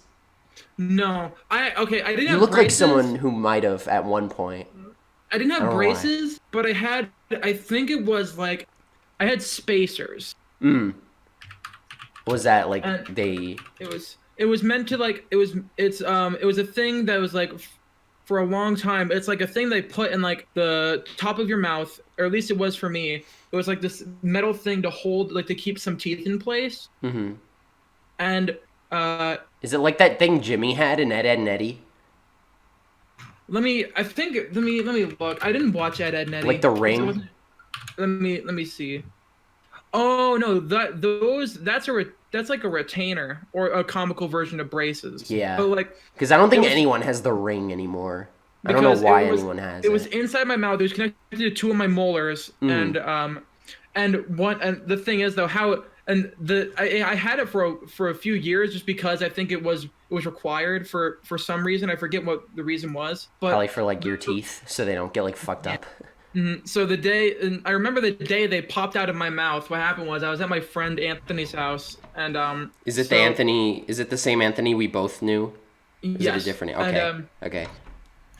No. I didn't You have look like braces. someone who might have at one point. I didn't I have don't know why. braces, but I think it was like I had spacers. Was that like And they it was meant to like it was a thing that was like for a long time. It's like a thing they put in like the top of your mouth, or at least it was for me. It was like this metal thing to hold, like to keep some teeth in place. And is it like that thing Jimmy had in Ed, Ed and Eddie? let me look. I didn't watch Ed, and Like Eddie. the It ring? wasn't- let me see. Oh no, that's like a retainer or a comical version of braces. Yeah. But like Because I don't it think was anyone has the ring anymore. I don't know because why anyone has it was it. inside my mouth. It was connected to two of my molars, and the thing is though how and the I had it for a few years just because I think it was required for some reason. I forget what the reason was, Probably but for like your teeth so they don't get like fucked up. so the day, and I remember the day they popped out of my mouth. What happened was I was at my friend Anthony's house, and Is it the Anthony? Is it the same Anthony we both knew? Is it a yes, different? and Okay. Okay.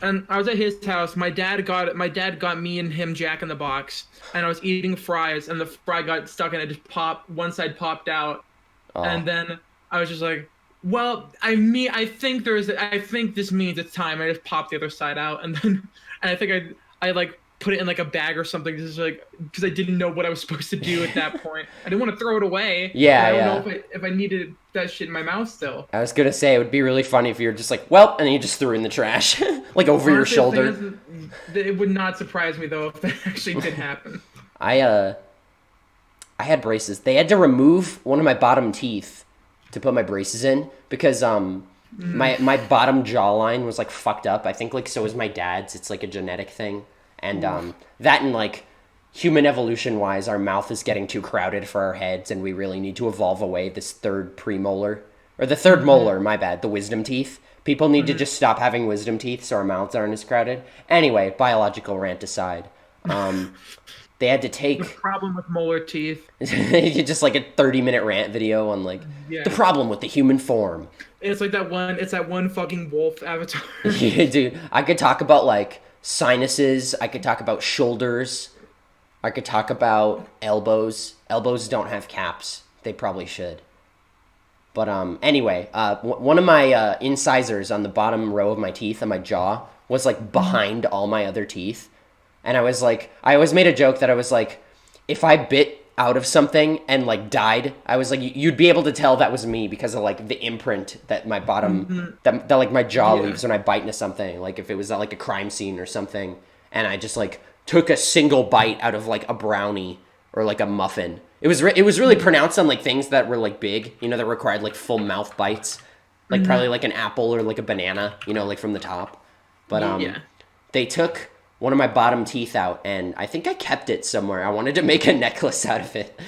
and I was at his house. My dad got me and him Jack in the Box, and I was eating fries, and the fry got stuck, and it just popped. One side popped out, Oh. and then I was just like, well, I think this means it's time. I just popped the other side out, and then, and I think I like put it in like a bag or something, just like because I didn't know what I was supposed to do at that point. I didn't want to throw it away. Yeah, I don't yeah. know if I needed that shit in my mouth still. I was gonna say it would be really funny if you're just like, well, and then you just threw it in the trash, like over your Honestly, the shoulder. thing is, it would not surprise me though if that actually did happen. I had braces. They had to remove one of my bottom teeth to put my braces in because my bottom jawline was like fucked up. I think like so is my dad's. It's like a genetic thing. And that and like human evolution wise, our mouth is getting too crowded for our heads and we really need to evolve away this third premolar or the third molar, my bad, the wisdom teeth. People need to just stop having wisdom teeth so our mouths aren't as crowded. Anyway, biological rant aside. They had to take Problem with molar teeth. just like a 30-minute rant video on like Yeah. the problem with the human form. It's like that one. It's that one fucking wolf avatar. Yeah, dude, I could talk about like sinuses. I could talk about shoulders. I could talk about elbows. Elbows don't have caps. They probably should. But anyway, one of my incisors on the bottom row of my teeth on my jaw was like behind all my other teeth. And I was like, I always made a joke that I was like, if I bit out of something and like died, I was like, you'd be able to tell that was me because of like the imprint that my bottom, that like my jaw leaves when I bite into something. Like if it was like a crime scene or something, and I just like took a single bite out of like a brownie or like a muffin. It was really pronounced on like things that were like big, you know, that required like full mouth bites, like probably like an apple or like a banana, you know, like from the top. But Yeah. they took one of my bottom teeth out, and I think I kept it somewhere. I wanted to make a necklace out of it.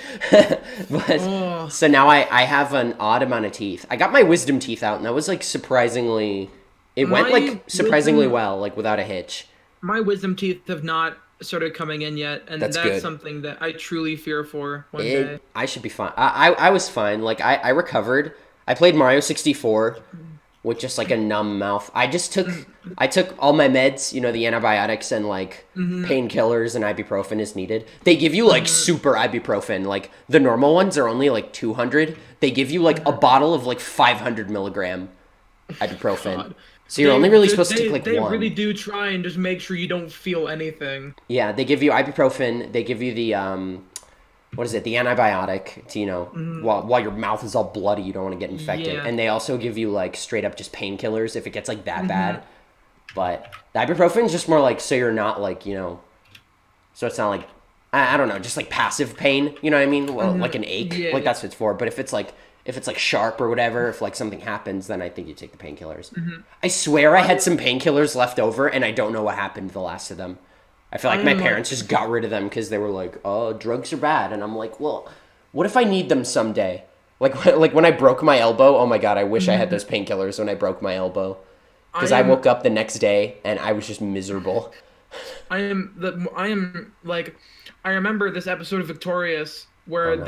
But so now I have an odd amount of teeth. I got my wisdom teeth out, and that was like surprisingly, it went My like surprisingly wisdom- well, like without a hitch. My wisdom teeth have not started coming in yet, and That's that's good. something that I truly fear for one day. I should be fine. I was fine. Like I recovered. I played Mario 64 with just like a numb mouth. I took all my meds, you know, the antibiotics and like Mm-hmm. painkillers and ibuprofen as needed. They give you like Mm-hmm. super ibuprofen. Like the normal ones are only like 200. They give you like a Mm-hmm. bottle of like 500 milligram ibuprofen. God, So you're only really supposed to take like they really one. do try and just make sure you don't feel anything. Yeah, they give you ibuprofen. They give you the what is it? The antibiotic to, you know, Mm-hmm. while your mouth is all bloody, you don't want to get infected. Yeah. And they also give you like straight up just painkillers if it gets like that Mm-hmm. bad. But the ibuprofen is just more like so you're not like, you know, so it's not like I don't know, just like passive pain, you know what I mean? Well, like an Mm-hmm. ache, like Yeah. that's what it's for. But if it's like sharp or whatever, if like something happens, then I think you take the painkillers. Mm-hmm. I swear I had I some painkillers left over and I don't know what happened to the last of them. I feel I like my am parents just got rid of them because they were like, "Oh, drugs are bad," and I'm like, "Well, what if I need them someday?" Like, like when I broke my elbow. Oh my god, I wish I had those painkillers when I broke my elbow I because I am woke up the next day and I was just miserable. I am like I remember this episode of Victorious Oh where no,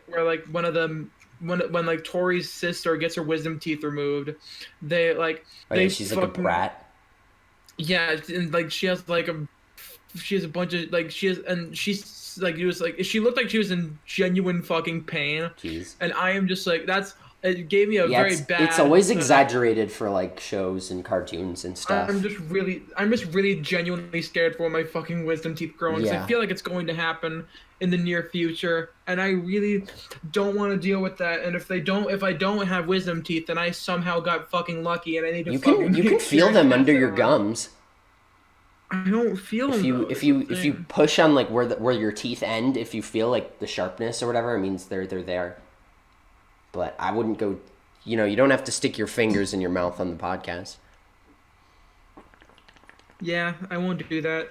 where like one of them when like Tori's sister gets her wisdom teeth removed, they like oh yeah, they she's like a fucking brat. yeah, and like she has a bunch of like she has and she's like it was like she looked like she was in genuine fucking pain, Jeez. and I am just like that's it gave me a Yeah, very it's bad always exaggerated for like shows and cartoons and stuff. I'm just really genuinely scared for my fucking wisdom teeth growing because I Yeah. feel like it's going to happen in the near future, and I really don't want to deal with that. And if I don't have wisdom teeth, then I somehow got fucking lucky, and I need to fucking You can make sure feel and them pass under it your on. gums. I don't feel them though. That's the If you thing. push on like where your teeth end, if you feel like the sharpness or whatever, it means they're there. But I wouldn't go. You know, you don't have to stick your fingers in your mouth on the podcast. Yeah, I won't do that.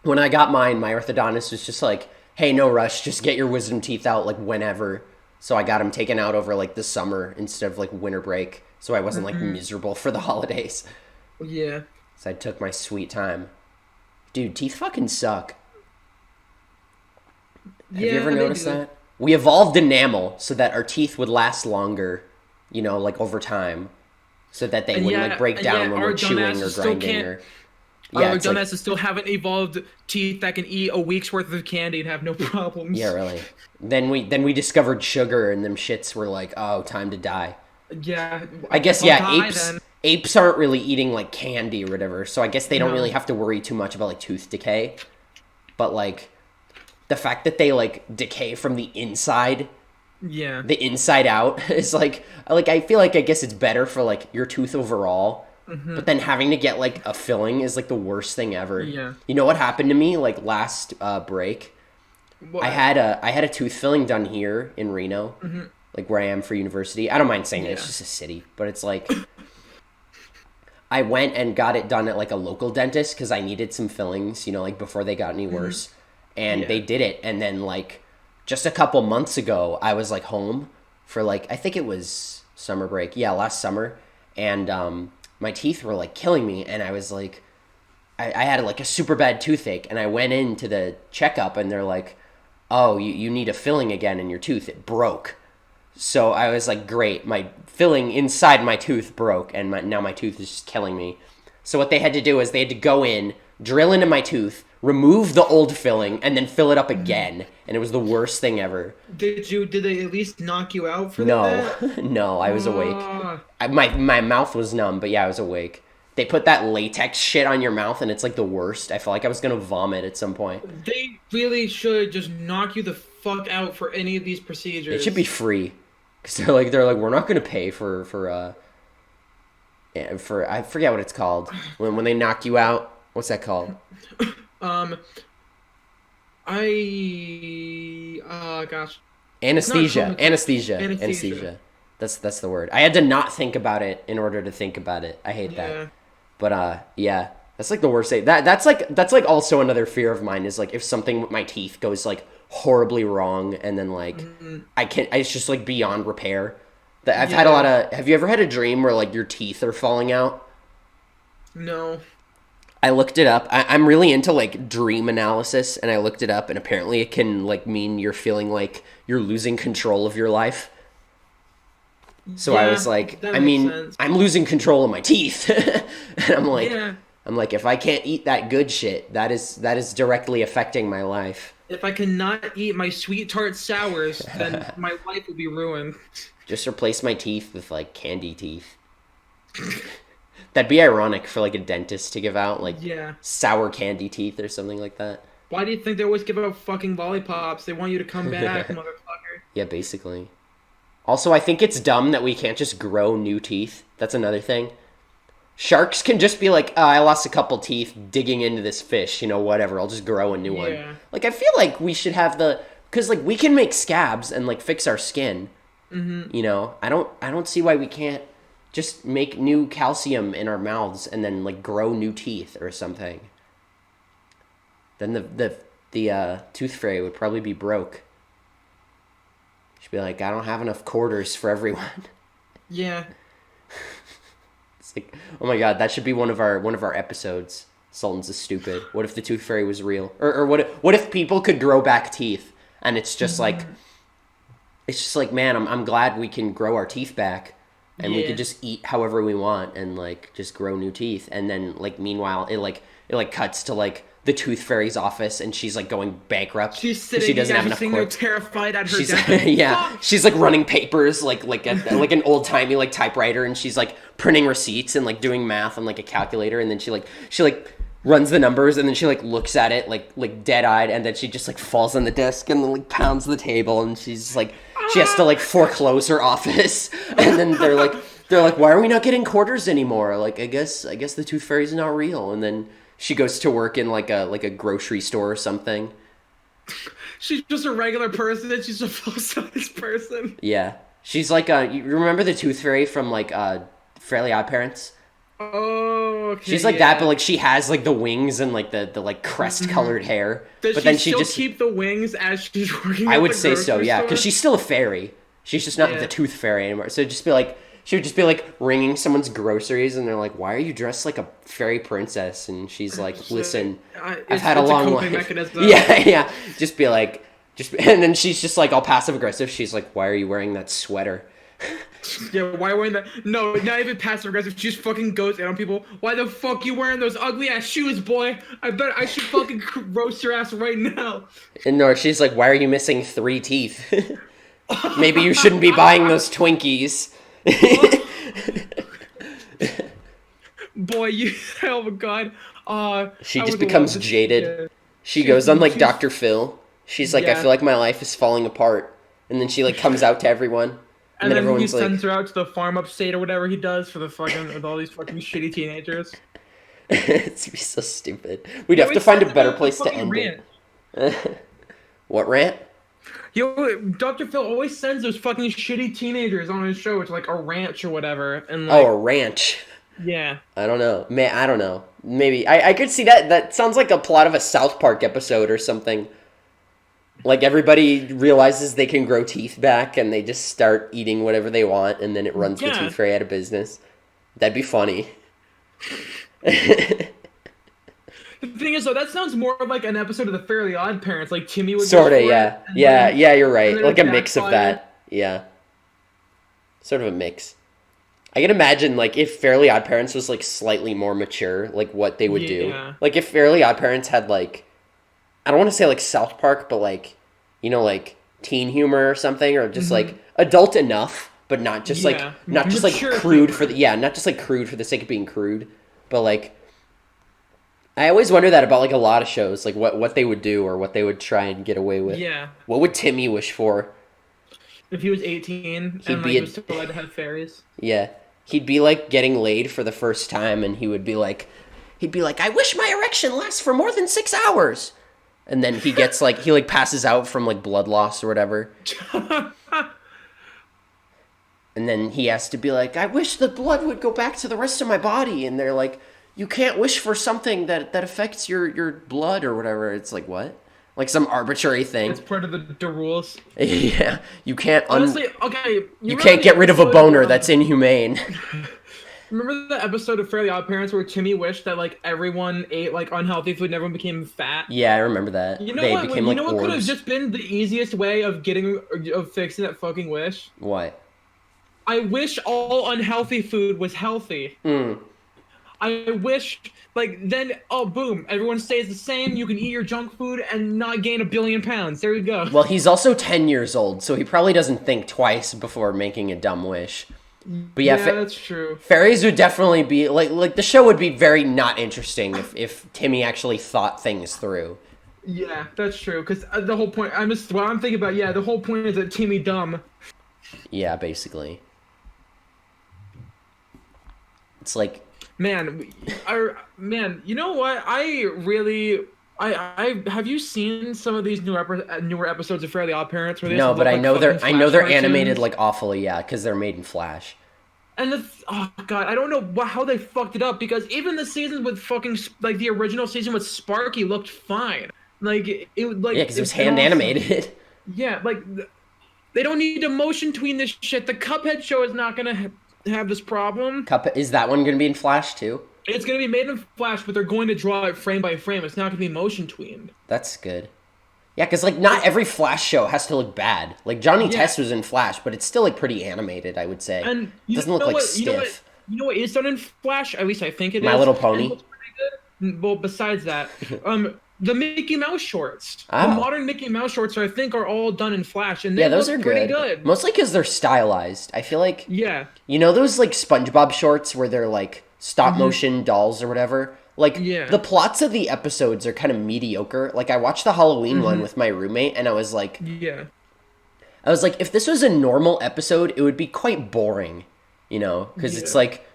When I got mine, my orthodontist was just like, "Hey, no rush. Just get your wisdom teeth out like whenever." So I got them taken out over like the summer instead of like winter break, so I wasn't like miserable for the holidays. Yeah, So I took my sweet time. Dude, teeth fucking suck. Have you ever yeah, they noticed do. that? We evolved enamel so that our teeth would last longer, you know, like over time, so that they wouldn't like break And yet down when our we're chewing or dumbasses still grinding can't. or yeah, Our it's like dumbasses still haven't evolved teeth that can eat a week's worth of candy and have no yeah, problems. really. Then we discovered sugar and them shits were like, "Oh, time to die." Yeah, I guess I'll yeah, die then. apes aren't really eating like candy or whatever, so I guess they don't really No. have to worry too much about like tooth decay. But like the fact that they like decay from Yeah. the inside out is like I feel like I guess it's better for like your tooth overall. But then having to get like a filling is like the worst thing ever. Yeah. You know what happened to me like last break? What? I had a tooth filling done here in Reno, like where I am for university. I don't mind saying it, it's Yeah. just a city, but it's like I went and got it done at like a local dentist because I needed some fillings, you know, like before they got any worse. And Yeah. they did it, and then like just a couple months ago, I was like home for like I think it was summer break, yeah, last summer, and my teeth were like killing me, and I was like I had like a super bad toothache, and I went into the checkup, and they're like, "Oh, you need a filling again in your tooth. It broke." So I was like, "Great, my filling inside my tooth broke, and now my tooth is just killing me." So what they had to do is they had to go in, drill into my tooth, remove the old filling, and then fill it up again, and it was the worst thing ever. Did they at least knock you out for No, that? no, I was awake. Ah, My mouth was numb, but yeah, I was awake. They put that latex shit on your mouth, and it's like the worst. I felt like I was gonna vomit at some point. they really should just knock you the fuck out for any of these It should procedures. be free, because they're like we're not gonna pay for yeah, for I forget what it's called when they knock you out. What's that called? Um, gosh, it's not Anesthesia. trauma. Anesthesia. Anesthesia. Anesthesia. That's the word. I had to not think about it in order to think about it. I hate that. Yeah. But yeah, that's like the worst thing. That's like also another fear of mine is like if something with my teeth goes like horribly wrong and then like it's just like beyond repair. That I've had a lot Yeah. of. Have you ever had a dream where like your teeth are falling out? No. I looked it up. I'm really into like dream analysis, and I looked it up, and apparently it can like mean you're feeling like you're losing control of your life. So I was Yeah, like, that I makes mean, sense. I'm losing control of my teeth, and Yeah. I'm like, if I can't eat that good shit, that is directly affecting my life. If I cannot eat my sweet tart sours, then my life will be ruined. Just replace my teeth with like candy teeth. That'd be ironic for like a dentist to give out like Yeah. sour candy teeth or something like that. Why do you think they always give out fucking lollipops? They want you to come back, motherfucker. Yeah, basically. Also, I think it's dumb that we can't just grow new teeth. That's another thing. Sharks can just be like, oh, I lost a couple teeth digging into this fish, whatever. I'll just grow a new one. Yeah. Like, I feel like we should have because like we can make scabs and like fix our skin. I don't see why we can't just make new calcium in our mouths and then like grow new teeth or something. Then the tooth fairy would probably be broke. She'd be like, I don't have enough quarters for everyone. Yeah. It's like, oh my god, that should be one of our episodes. Sultan's is stupid. What if the tooth fairy was real? Or what if people could grow back teeth and it's just like man, I'm glad we can grow our teeth back and we could just eat however we want and like just grow new teeth, and then like meanwhile it cuts to like the tooth fairy's office and she's like going bankrupt. She's sitting, she doesn't have she's enough sitting there terrified at her she's desk. yeah, she's like running papers like like an old timey like typewriter, and she's like printing receipts and like doing math on like a calculator, and then she runs the numbers, and then she like looks at it like dead eyed, and then she just like falls on the desk and then like pounds the table, and she's like she has to like foreclose her office, and then they're like, why are we not getting quarters anymore? Like I guess the tooth fairy's not real, and then she goes to work in like a grocery store or something. She's just a regular person, and she's a full-size person. Yeah. She's like you remember the tooth fairy from like Fairly Odd Parents? Oh, okay. She's like that, but like she has like the wings and like the like crest colored hair. Does but she then still just keep the wings as she's working I at would the say so, grocery yeah, store? because she's still a fairy. She's just not Yeah. the tooth fairy anymore. So she would just be like ringing someone's groceries, and they're like, "Why are you dressed like a fairy princess?" And she's like, "Listen, I've had a long life." Mechanism. Yeah. Just be like, and then she's just like all passive aggressive. She's like, "Why are you wearing that sweater?" Yeah, why wearing that? No, not even passive aggressive. She just fucking goes in on people. Why the fuck you wearing those ugly ass shoes, boy? I bet I should fucking roast your ass right now. And no, she's like, "Why are you missing 3 teeth? Maybe you shouldn't be buying those Twinkies." Boy, you. Oh my god. She I just would becomes love to- jaded. She She's- goes on like she's- Dr. Phil. She's like, I Yeah. feel like my life is falling apart. And then she like comes out to everyone. And then he everyone's sends her out to the farm upstate or whatever he does for the fucking with all these fucking shitty teenagers. It's so stupid. We'd have to find a better place to end it. What rant? Yo, Dr. Phil always sends those fucking shitty teenagers on his show to like a ranch or whatever, and like, Oh, a ranch. yeah. I don't know. I don't know. Maybe. I could see that. That sounds like a plot of a South Park episode or something. Like everybody realizes they can grow teeth back and they just start eating whatever they want, and then it runs the Yeah. tooth fairy out of business. That'd be funny. The thing is, though, that sounds more like an episode of the Fairly Odd Parents. Like Timmy would Sort of, go for yeah. it, and Yeah, then- yeah, you're right. and then Like a it mix of backfired. that. Yeah. Sort of a mix. I can imagine, like, if Fairly Odd Parents was, like, slightly more mature, like, what they would do. Yeah. Like, if Fairly Odd Parents had, like, I don't want to say, like, South Park, but, like, like, teen humor or something, or just, like, adult enough, but not just, like, Yeah, not just, like, mature crude humor. not just, like, crude for the sake of being crude, but, like, I always wonder that about, like, a lot of shows, like, what they would do or what they would try and get away with. Yeah. What would Timmy wish for? If he was 18 and be like a- was still allowed to have fairies. Yeah. He'd be like getting laid for the first time, and he'd be like, I wish my erection lasts for more than 6 hours. And then he gets like, he like passes out from like blood loss or whatever. And then he has to be like, I wish the blood would go back to the rest of my body. And they're like, you can't wish for something that affects your blood or whatever. It's like, what? Like some arbitrary thing. It's part of the rules. Yeah. You can't Honestly, okay. you can't get rid of a boner. That's inhumane. Remember the episode of Fairly Odd Parents where Timmy wished that like everyone ate like unhealthy food and everyone became fat? Yeah, I remember that. You know They what? became You like know what could have orbs. just been the easiest way of fixing that fucking wish? What? I wish all unhealthy food was healthy. Hmm. I wish, like, then, oh, boom, everyone stays the same. You can eat your junk food and not gain 1 billion pounds. There you go. Well, he's also 10 years old, so he probably doesn't think twice before making a dumb wish. But yeah, Yeah, that's true. fairies would definitely be like the show would be very not interesting if Timmy actually thought things through. Yeah, that's true. Because the whole point, what I'm thinking about, yeah, the whole point is that Timmy dumb. Yeah, basically. It's like Man, you know what? I have you seen some of these newer episodes of Fairly Odd Parents where they no, just but look I like know fucking I know Flash they're cartoons? animated like awfully, yeah, because they're made in Flash. And oh god, I don't know how they fucked it up because even the season with fucking like the original season with Sparky looked fine. Like Yeah, because it was it's hand awesome. animated. Yeah, like they don't need to motion tween this shit. The Cuphead show is not gonna have this problem. Is that one gonna be in Flash too? It's gonna be made in Flash, but they're going to draw it frame by frame. It's not gonna be motion tweened. That's good. Yeah, because like not every Flash show has to look bad. Like Johnny Yeah. Test was in Flash, but it's still like pretty animated, I would say. And It doesn't look like stiff. You know what is done in Flash? At least I think it is. My Little and Pony. looks pretty good. Well, besides that, the Mickey Mouse shorts, Oh. the modern Mickey Mouse shorts, I think, are all done in Flash, and they Yeah, those look are pretty good. good. Mostly because they're stylized. I feel like Yeah, you know those like SpongeBob shorts where they're like stop motion dolls or whatever. Like Yeah. the plots of the episodes are kind of mediocre. Like I watched the Halloween one with my roommate, and yeah, I was like, if this was a normal episode, it would be quite boring, you know, because it's Yeah. like,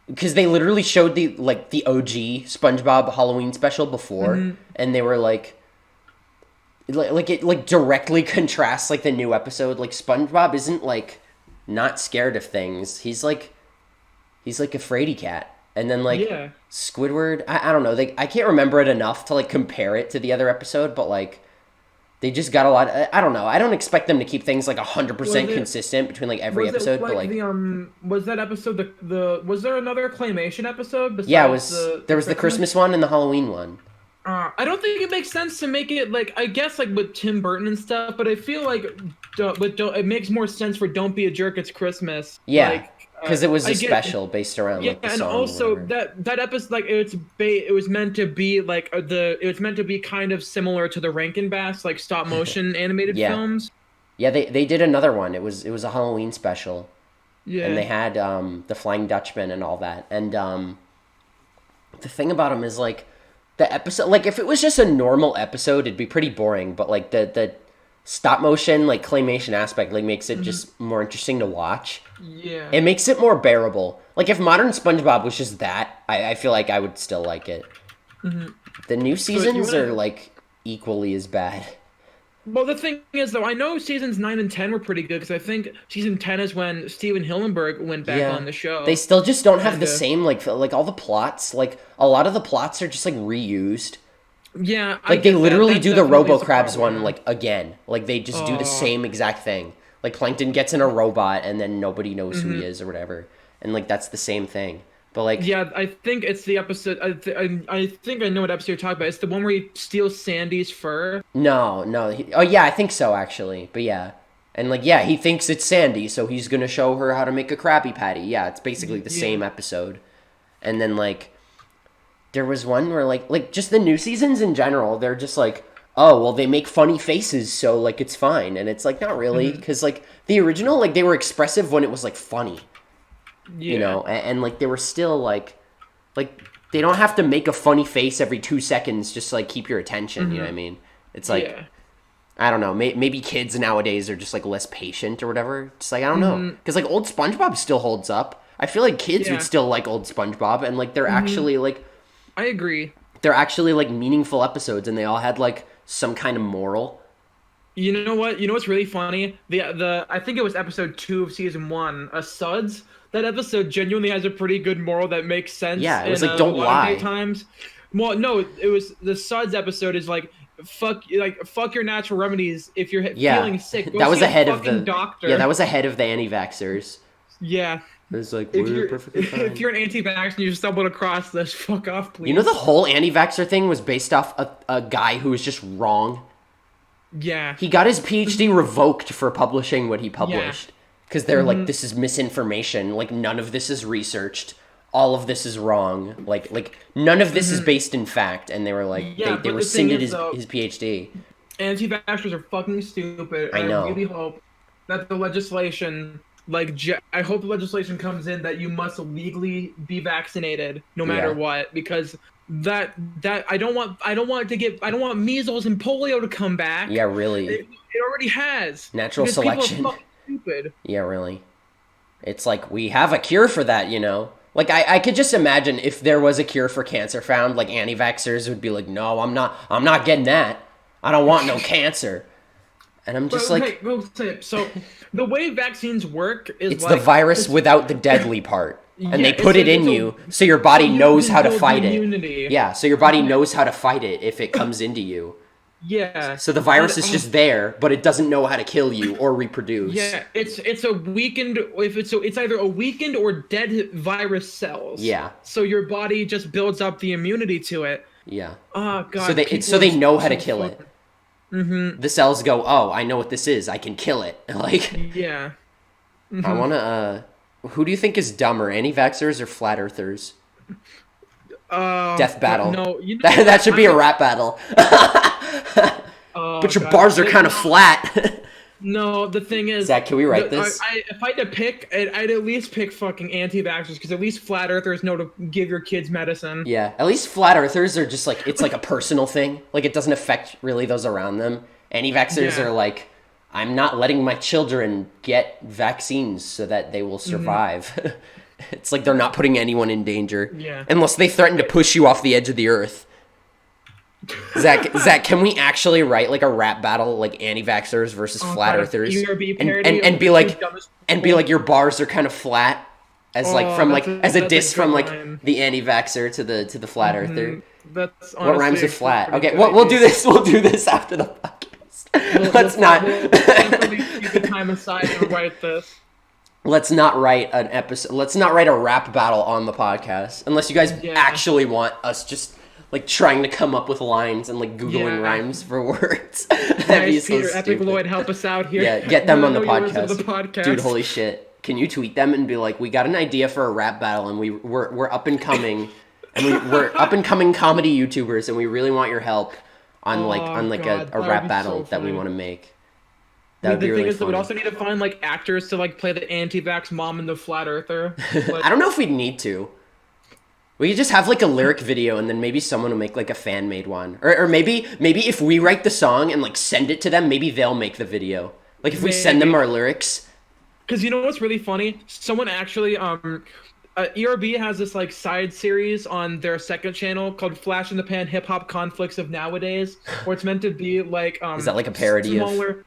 because they literally showed the OG SpongeBob Halloween special before, and they were like it like directly contrasts like the new episode. Like SpongeBob isn't like not scared of things. He's like a fraidy cat. And then like Yeah. Squidward, I don't know. I can't remember it enough to like compare it to the other episode, but like they just got a lot. I don't know. I don't expect them to keep things like 100% Was it- consistent between like every was it episode, but like was that episode the was there another claymation episode? Besides yeah, it was there was the Christmas one and the Halloween one. I don't think it makes sense to make it like I guess like with Tim Burton and stuff, but I feel like it makes more sense for "Don't Be a Jerk, It's Christmas." Yeah, like, because it was I a get- special based around Yeah, like the and song. or also whatever. that episode like it was meant to be like it was meant to be kind of similar to the Rankin Bass like stop motion animated Yeah. films. Yeah, they did another one. It was a Halloween special, Yeah, and they had the Flying Dutchman and all that. And the thing about them is like the episode, like if it was just a normal episode, it'd be pretty boring. But like the stop motion like claymation aspect like makes it just more interesting to watch. yeah. It makes it more bearable. Like if modern SpongeBob was just that, I feel like I would still like it. The new seasons wanna- are like equally as bad. Well, the thing is, though, I know seasons 9 and 10 were pretty good because I think season 10 is when Steven Hillenburg went back on the show. They still just don't have the Kinda. same like all the plots. Like a lot of the plots are just like reused. Yeah, I Like they get that. literally That do the definitely is a RoboCrabs problem. one like again. Like they just do the Oh. same exact thing. Like Plankton gets in a robot and then nobody knows who he is or whatever. And like that's the same thing. But like Yeah, I think it's the episode. I think I know what episode you're talking about. It's the one where he steals Sandy's fur. no. Oh yeah, I think so actually. But yeah. And like yeah, he thinks it's Sandy, so he's going to show her how to make a Krabby Patty. Yeah, it's basically the same episode. And then like there was one where like just the new seasons in general, they're just like, oh well, they make funny faces, so like it's fine. And it's like not really, because like the original, like they were expressive when it was like funny, Yeah. you know, and like they were still like they don't have to make a funny face every 2 seconds just to, like keep your attention. You know what I mean? It's like Yeah. I don't know, maybe kids nowadays are just like less patient or whatever. Just like I don't know, because like old SpongeBob still holds up. I feel like kids Yeah. would still like old SpongeBob, and like they're actually like. I agree. They're actually like meaningful episodes and they all had like some kind of moral. You know what? You know what's really funny? The I think it was episode 2 of season 1, Suds. That episode genuinely has a pretty good moral that makes sense. Yeah, it was in, like, don't modern day lie. Times. Well, no, it was the Suds episode is like fuck your natural remedies if you're Yeah, feeling sick. Go that was see a ahead of fucking the doctor. Yeah, that was ahead of the anti-vaxxers. Yeah. It's like, If we're you're perfectly fine. if you're an anti-vax and you stumbled across this, fuck off, please. You know, the whole anti-vaxxer thing was based off a guy who was just wrong. Yeah. He got his PhD revoked for publishing what he published. Because they're like, this is misinformation. Like, none of this is researched. All of this is wrong. Like none of this is based in fact. And they were like, Yeah, they but rescinded the thing is, his PhD. Anti-vaxxers are fucking stupid. I know. I really hope that the legislation, I hope the legislation comes in that you must legally be vaccinated no matter what, because that I don't want measles and polio to come back. Yeah, really. It already has. Natural because selection. People are fucking stupid. Yeah, really. It's like, we have a cure for that, you know? Like, I could just imagine if there was a cure for cancer found, like, anti-vaxxers would be like, no, I'm not getting that. I don't want no cancer. And I'm just so the way vaccines work is it's the virus without the deadly part. And they put it in you so your body knows how to fight it. Yeah, so your body knows how to fight it if it comes into you. Yeah. So the virus is just there, but it doesn't know how to kill you or reproduce. Yeah, it's a weakened it's either a weakened or dead virus cells. Yeah. So your body just builds up the immunity to it. Yeah. Oh god. So they know how to kill it. Mm-hmm. The cells go, oh, I know what this is. I can kill it. Like. Yeah. Mm-hmm. I wanna. Who do you think is dumber, anti-vaxxers or flat earthers? Death battle. No, you know that should be a rap battle. But your bars are kind of flat. No, the thing is, Zach, can we write this? If I had to pick, I'd at least pick fucking anti-vaxxers, because at least flat earthers know to give your kids medicine. Yeah, at least flat earthers are just like, it's like a personal thing. Like, it doesn't affect really those around them. Anti-vaxxers are like, I'm not letting my children get vaccines so that they will survive. It's like they're not putting anyone in danger. Yeah. Unless they threaten to push you off the edge of the earth. Zach, can we actually write like a rap battle, like anti-vaxxers versus flat earthers, and be like your bars are kind of flat, as as a diss from like the anti-vaxxer to the flat earther. That's what rhymes with flat? Okay, we'll do this. We'll do this after the podcast. Let's not. Keep time aside and write this. Let's not write an episode. Let's not write a rap battle on the podcast, unless you guys actually want us just like trying to come up with lines and like Googling rhymes for words. That'd be so Peter, stupid. Epic Lloyd, help us out here. Yeah, get them on the podcast. Dude, holy shit. Can you tweet them and be like, we got an idea for a rap battle and we're up and coming and we're up and coming comedy YouTubers and we really want your help on a rap battle that we want to make. That would be really funny. We'd also need to find like actors to like play the anti-vax mom and the flat earther. I don't know if we'd need to. We could just have like a lyric video and then maybe someone will make like a fan made one. Or maybe if we write the song and like send it to them, maybe they'll make the video. Like if we send them our lyrics. Because you know what's really funny? Someone actually ERB has this like side series on their second channel called Flash in the Pan Hip Hop Conflicts of Nowadays, where it's meant to be like is that like a parody of?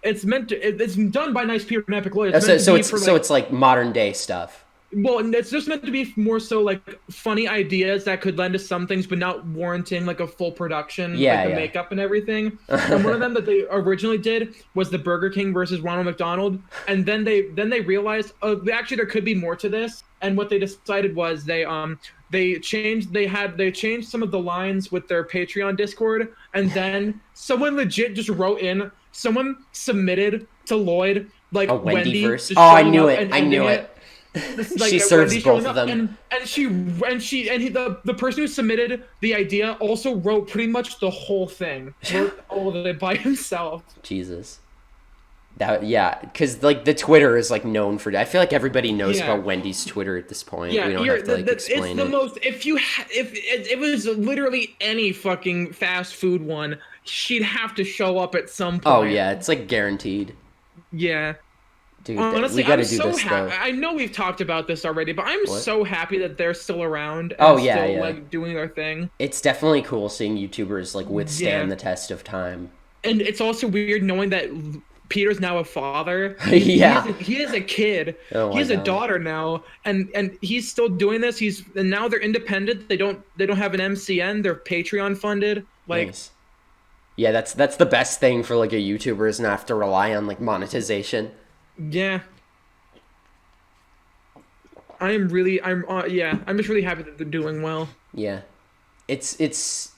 It's meant to. It's done by Nice Peter and Epic Lloyd. It's like modern day stuff. Well, it's just meant to be more so like funny ideas that could lend to some things, but not warranting like a full production, like the makeup and everything. And one of them that they originally did was the Burger King versus Ronald McDonald, and then they realized, actually there could be more to this. And what they decided was they changed some of the lines with their Patreon Discord, and then someone legit just wrote in. Someone submitted to Lloyd like a Wendy verse. Oh, I knew it. Like, she serves both of them. The person who submitted the idea also wrote pretty much the whole thing. Wrote all of it by himself. Jesus. Because like the Twitter is like known for. I feel like everybody knows about Wendy's Twitter at this point. Yeah, we don't have to like explain it's the most. If it was literally any fucking fast food one, she'd have to show up at some point. Oh yeah, it's like guaranteed. Yeah. Dude, honestly, we gotta I'm do so this happy. though. I know we've talked about this already, but I'm so happy that they're still around. And still, like doing their thing. It's definitely cool seeing YouTubers like withstand the test of time. And it's also weird knowing that Peter's now a father. He is a kid. Oh he has a daughter now, and he's still doing this. And now they're independent. They don't have an MCN. They're Patreon funded. Like, nice. Yeah, that's the best thing for like a YouTuber is not have to rely on like monetization. Yeah. I'm just really happy that they're doing well. Yeah. It's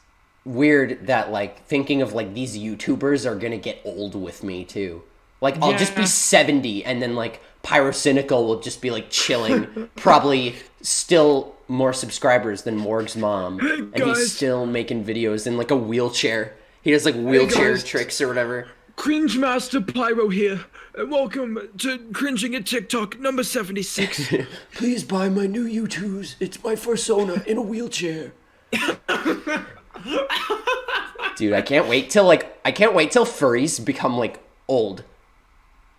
weird that like thinking of like these YouTubers are gonna get old with me too. Like I'll just be Yeah. 70 and then like Pyrocynical will just be like chilling, probably still more subscribers than Morg's mom, and he's guys. still making videos in like a wheelchair. He does like wheelchair guys. tricks or whatever. Cringe Master Pyro here, and welcome to Cringing at TikTok number 76. Please buy my new U2s. It's my persona in a wheelchair. Dude, I can't wait till furries become like old.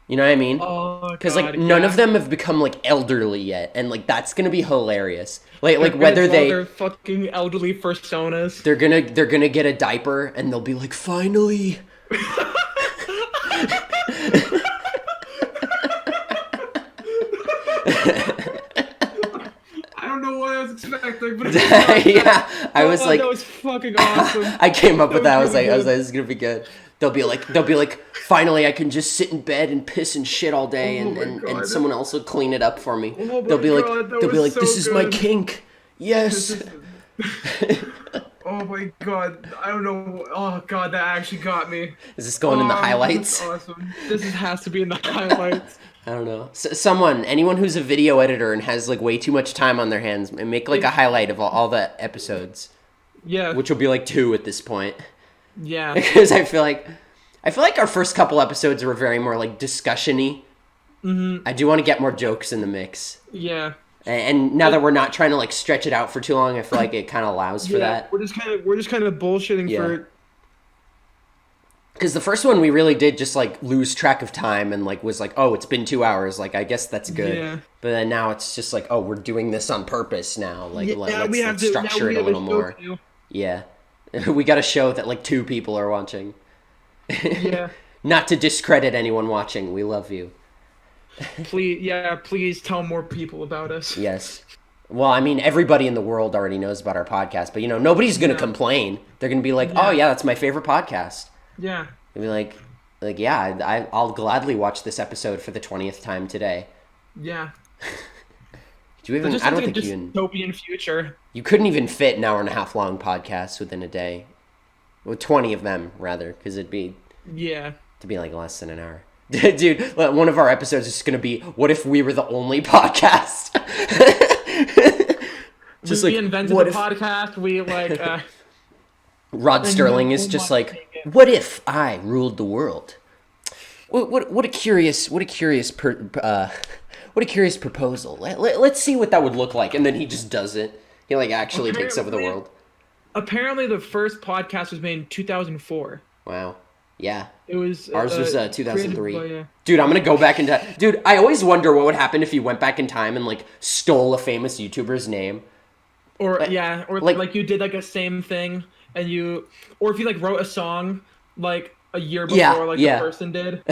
You know what I mean? Oh, Because God, like none yeah. of them have become like elderly yet, and like that's gonna be hilarious. Like They're gonna whether draw they their fucking elderly personas. they're gonna get a diaper and they'll be like, finally. I don't know what I was expecting, but Yeah, I was like, that was fucking awesome. I came up with that. I was really like, good. this is gonna be good. They'll be like, finally, I can just sit in bed and piss and shit all day, Oh and, my and God. someone else will clean it up for me. Oh my they'll be like, God, that they'll be was like, this so is my good. kink. Yes. Oh my God, I don't know. Oh God, that actually got me. Is this going in the This highlights? is awesome. Has to be in the highlights. I don't know. Anyone who's a video editor and has like way too much time on their hands, and make like a highlight of all the episodes, Yeah. which will be like 2 at this point. Yeah. Because I feel like our first couple episodes were very more like discussion-y. Mm-hmm. I do want to get more jokes in the mix. Yeah. And now that we're not trying to like stretch it out for too long, I feel like it kind of allows for that. We're just kind of bullshitting Yeah. for. Because the first one we really did just like lose track of time and like was like, oh, it's been 2 hours. Like I guess that's good. Yeah. But then now it's just like, oh, we're doing this on purpose now. Like let's to structure it a little more. Yeah, we got a show that like 2 people are watching. Yeah. Not to discredit anyone watching, we love you. Please tell more people about us. Yes. Well, I mean, everybody in the world already knows about our podcast, but nobody's gonna Yeah. complain. They're gonna be like, Yeah. oh yeah, that's my favorite podcast. Yeah. They'll be like yeah, I'll gladly watch this episode for the 20th time today. Yeah. Do you even? Just I don't like think a you dystopian future. you couldn't even fit an hour and a half long podcast within a day. Well, 20 of them rather, because it'd be Yeah. to be like less than an hour. Dude, one of our episodes is going to be, what if we were the only podcast? Just we like, invented what the if podcast. We like. Rod Sterling is just like, what if I ruled the world? What a curious proposal. Let's see what that would look like, and then he just does it. He like actually takes over the world. Apparently, the first podcast was made in 2004. Wow. Yeah. It was Ours was 2003. created by, Dude, I'm gonna go back into. Dude, I always wonder what would happen if you went back in time and like stole a famous YouTuber's name. or like- like you did like a same thing, and or if you like wrote a song like a year before the person did.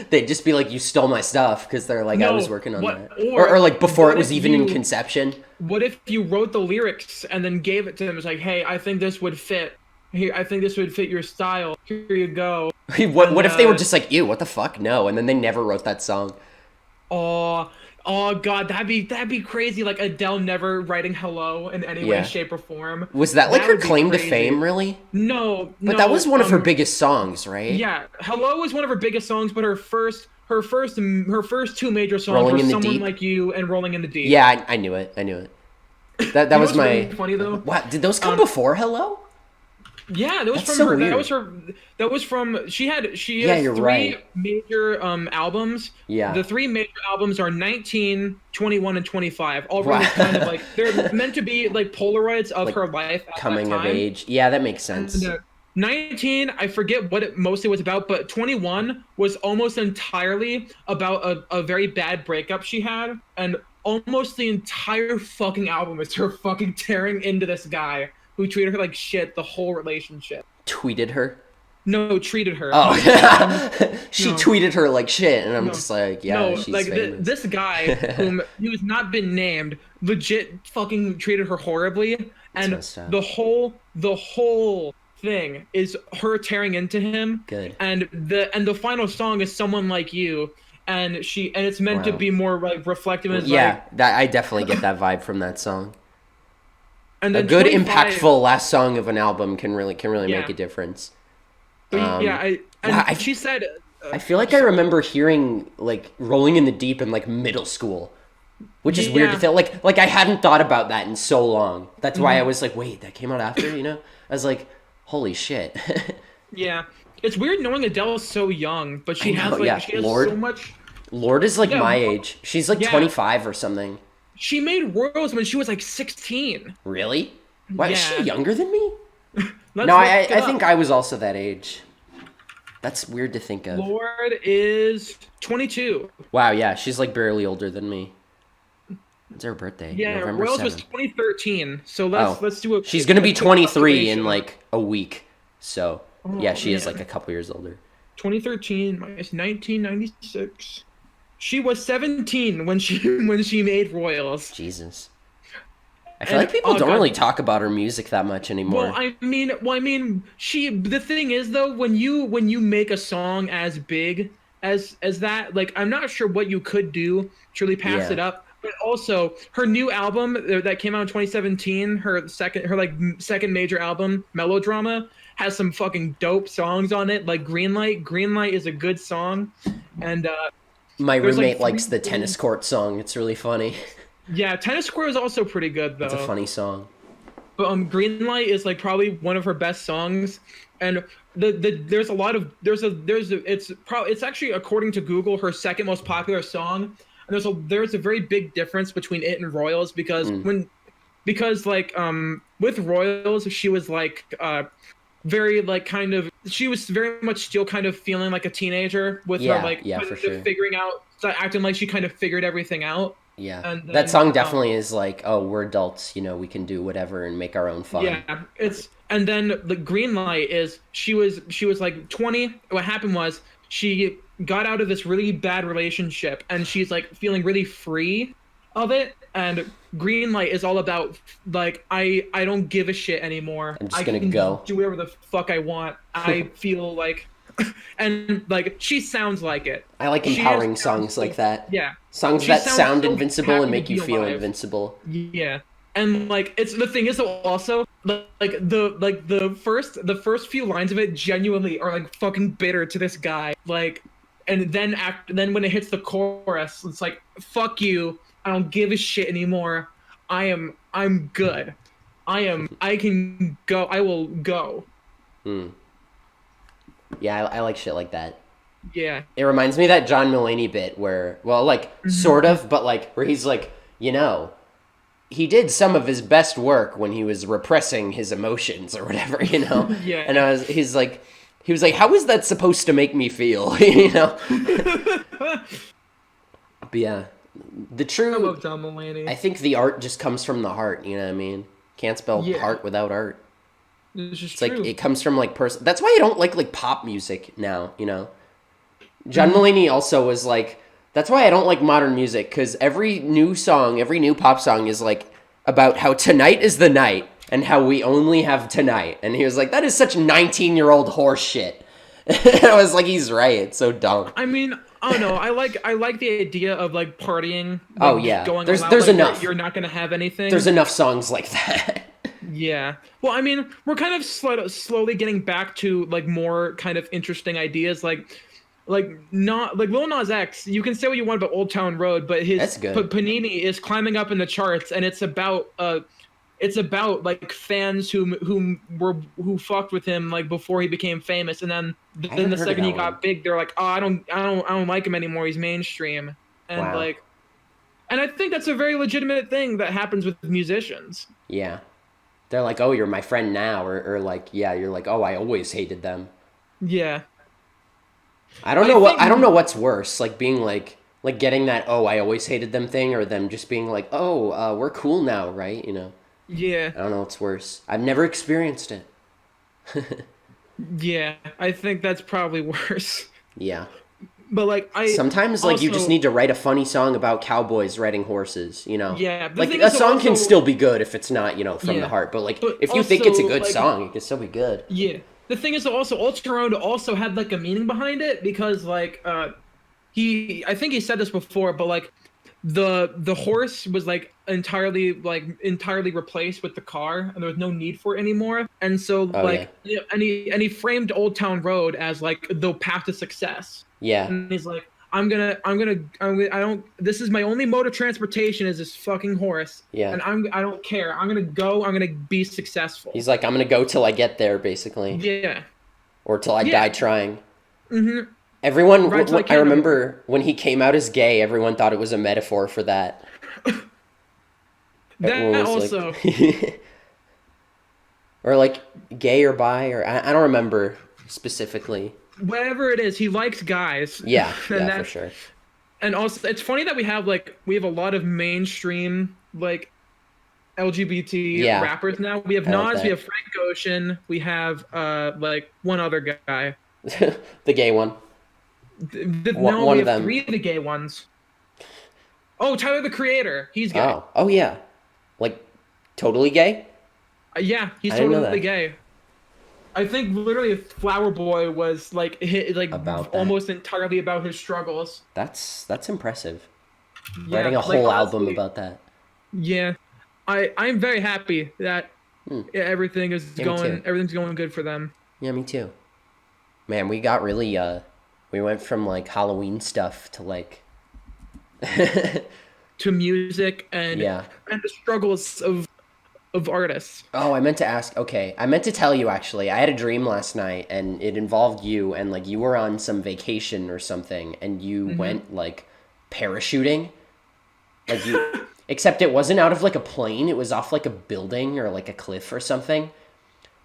They'd just be like, "You stole my stuff," because they're like, "I No, was working on what- that," or or like before what it was if even in you- conception. What if you wrote the lyrics and then gave it to them? It's like, hey, I think this would fit. Here, I think this would fit your style. Here you go. What if they were just like, "Ew, what the fuck? No," and then they never wrote that song? Oh God, that'd be crazy. Like Adele never writing "Hello" in any way, Yeah. shape, or form. Was that like her would be claim to crazy. fame, really? No, But that was one of her biggest songs, right? Yeah, "Hello" was one of her biggest songs, but her first 2 major songs Rolling were in the "Someone Deep? Like You" and "Rolling in the Deep." Yeah, I knew it. That You know was what's my. really funny though. What did those come before Hello? Yeah, that was That's from so her. weird. That was from. She has you're 3 right. major albums. Yeah. The 3 major albums are 19, 21, and 25. All Wow. really kind of like they're meant to be like Polaroids of Like, her life at Coming that of time. age. Yeah, that makes sense. And, 19, I forget what it mostly was about, but 21 was almost entirely about a very bad breakup she had, and almost the entire fucking album is her fucking tearing into this guy who treated her like shit the whole relationship. Tweeted her. No, treated her. Oh, she No. tweeted her like shit, and I'm No. just like, yeah, No, she's like famous. this guy who's not been named legit fucking treated her horribly, and messed up. the whole thing is her tearing into him. Good. And the final song is "Someone Like You," and it's meant to Wow. be more like reflective. And it's Yeah, like, that I definitely get that vibe from that song. and A then good 25. impactful last song of an album can really make Yeah, a difference. but yeah, Wow, and she said, I feel like I sorry, remember hearing like Rolling in the Deep in like middle school, which is weird to yeah, feel like I hadn't thought about that in so long. That's why I mhm, was like, wait, that came out after, you know? I was like, holy shit. yeah. It's weird knowing Adele's so young, but I know, yeah. she has so Lord much. Lord is like Yeah, my age. She's like yeah. 25 or something. She made Royals when she was like 16. Really? Why is she Yeah, younger than me? No, let's look it I up. think I was also that age. That's weird to think of. Lord is 22. Wow, yeah, she's like barely older than me. When's her birthday? Yeah, November Royals was 7th. 2013. So Oh, let's do she's gonna a be quick 23 in calculation. like a week. So, yeah, Oh she is like a man, couple years older. 2013 minus 1996. She was 17 when she when she made Royals. Jesus. I feel And like people oh don't really god. talk about her music that much anymore. Well, I mean, she. The thing is, though, when you make a song as big as that, like, I'm not sure what you could do to really pass Yeah. it up. But also, her new album that came out in 2017, her like second major album, Melodrama, has some fucking dope songs on it, like Greenlight. Greenlight is a good song, and My there's like roommate likes three the really. tennis court song. It's really funny. Yeah, Tennis Square is also pretty good It's a though. funny song. But Greenlight is like probably one of her best songs, and there's a lot of it's actually, according to Google, her second most popular song. And there's a very big difference between it and Royals, because Mm. because like with Royals she was like very like kind of, she was very much still kind of feeling like a teenager with her, Yeah, like yeah, kind for of sure. figuring out, acting like she kind of figured everything out. Yeah. And That then song definitely is like, oh, we're adults, we can do whatever and make our own fun. yeah, it's and then the green light is she was like 20. What happened was she got out of this really bad relationship and she's like feeling really free of it. And green light is all about like, I don't give a shit anymore. I'm just I gonna can go. do whatever the fuck I want. I feel like, and like she sounds like it. I like She empowering sounds songs like that. yeah. Songs She that sounds sound so invincible and happy to make you be feel alive. invincible. Yeah. And like, it's the thing is though, also the first few lines of it genuinely are like fucking bitter to this guy. Like, and then when it hits the chorus, it's like, fuck you. I don't give a shit anymore. I'm good. I can go. I will go. Hmm. Yeah, I like shit like that. Yeah. It reminds me of that John Mulaney bit where, well, like, sort Mhm. of, but like, where he's like, he did some of his best work when he was repressing his emotions or whatever. Yeah. And he was like, how is that supposed to make me feel, you know? But yeah, the I true, love John I Mulaney. think the art just comes from the heart, you know what I mean? Can't spell Yeah. heart without art. This is It's like, true. it comes from like person. That's why I don't like pop music now. John Mhm. Mulaney also was like, that's why I don't like modern music, because every new song, every new pop song is like about how tonight is the night and how we only have tonight. And he was like, that is such 19-year-old horse shit. And I was like, he's right. It's so dumb. I mean, I don't know. I like the idea of like partying, Oh, like just yeah. going There's all out, there's like enough. you're not gonna have anything. There's enough songs like that. Yeah. Well, I mean, we're kind of slowly getting back to like more kind of interesting ideas, like not like Lil Nas X. You can say what you want about Old Town Road, but That's good. Panini is climbing up in the charts, and it's about like fans who fucked with him like before he became famous, and then I then haven't the heard of second he that one. got big, they're like, oh, I don't like him anymore. He's mainstream, and Wow. like, and I think that's a very legitimate thing that happens with musicians. Yeah. They're like, oh, you're my friend now. Or like, yeah, you're like, oh, I always hated them. Yeah, I I don't think know what's worse, like being like getting that oh I always hated them thing, or them just being like oh we're cool now, right? yeah, I don't know what's worse. I've never experienced it. yeah. I think that's probably worse. Yeah. But like, I Sometimes like you just also, need to write a funny song about cowboys riding horses. yeah. The Like thing a is song can also, still be good if it's not from the yeah. heart, but like But if you think it's a also, good like, song, it can still be good. yeah. The thing is also, Ultra Road also had like a meaning behind it, because like I think he said this before, but like the horse was entirely replaced with the car, and there was no need for it anymore. And so Oh yeah. like and he framed Old Town Road as like the path to success. Yeah. And he's like, I don't. This is my only mode of transportation is this fucking horse, Yeah. and I don't care. I'm gonna go. I'm gonna be successful. He's like, I'm gonna go till I get there, basically, Yeah. or till I Yeah. die trying. Mm-hmm. Everyone, Right till I I can't no more. remember when he came out as gay, everyone thought it was a metaphor for that. Everyone That was also. like, or like gay or bi, or I don't remember specifically. Whatever it is, he likes guys. Yeah, and yeah, for that sure. and also it's funny that we have a lot of mainstream like LGBT Yeah, rappers now. We have I like Nas, we that. have Frank Ocean, we have like one other guy. The gay one. No, One we of have them. three of the gay ones. Oh, Tyler the Creator, he's gay. Oh yeah, like totally gay. Yeah, he's I didn't know totally that. gay. I think literally Flower Boy was About that. almost entirely about his struggles. That's impressive. Yeah, Writing a like whole album honestly, about that. yeah. I'm very happy that Hmm. Yeah, me too. everything's going good for them. Yeah, me too. Man, we got really we went from like Halloween stuff to like To music yeah. and the struggles of artists. Oh, I meant to ask. Okay, I meant to tell you actually. I had a dream last night and it involved you and like you were on some vacation or something and you went like parachuting. Like you except it wasn't out of like a plane, it was off like a building or like a cliff or something.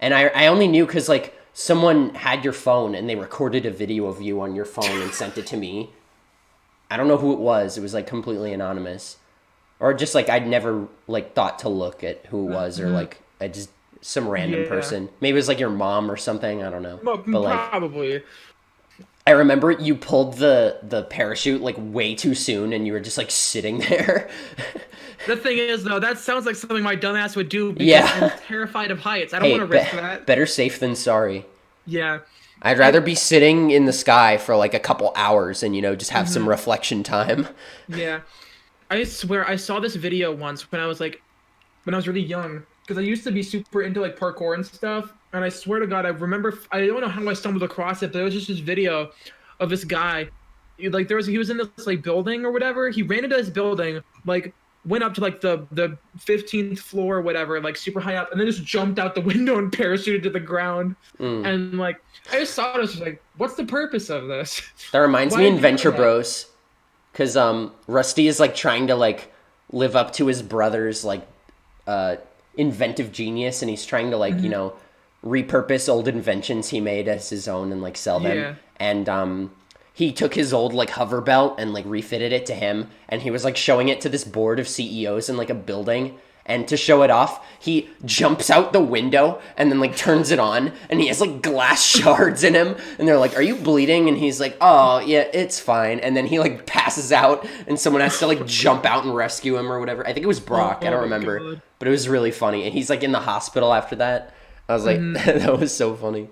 And I only knew cuz like someone had your phone and they recorded a video of you on your phone and sent it to me. I don't know who it was. It was like completely anonymous. Or just like I'd never like thought to look at who it was or like I just some random Yeah, person. Maybe it was like your mom or something, I don't know. But like probably. I remember you pulled the parachute like way too soon and you were just like sitting there. The thing is, though, that sounds like something my dumbass would do because I'm Yeah. terrified of heights. I don't Hey, want to risk that. better safe than sorry. Yeah. I'd I, rather be sitting in the sky for like a couple hours and just have some reflection time. yeah. I swear I saw this video once when I was really young because I used to be super into like parkour and stuff. And I swear to God, I don't know how I stumbled across it, but it was just this video of this guy. He was in this like building or whatever. He ran into this building, like went up to like the 15th floor or whatever, like super high up, and then just jumped out the window and parachuted to the ground. Mm. And like I just saw it, I was just like, what's the purpose of this? That reminds Why me are in you doing Venture that? Bros. Because Rusty is like trying to like live up to his brother's like uh, inventive genius, and he's trying to like repurpose old inventions he made as his own and like sell them. Yeah. And he took his old like hover belt and like refitted it to him, and he was like showing it to this board of CEOs in like a building. And to show it off, he jumps out the window and then like turns it on, and he has like glass shards in him. And they're like, "Are you bleeding?" And he's like, "Oh yeah, it's fine." And then he like passes out, and someone has to like jump out and rescue him or whatever. I think it was Brock. I Oh don't my remember, God. but it was really funny. And he's like in the hospital after that. I was like, that was so funny.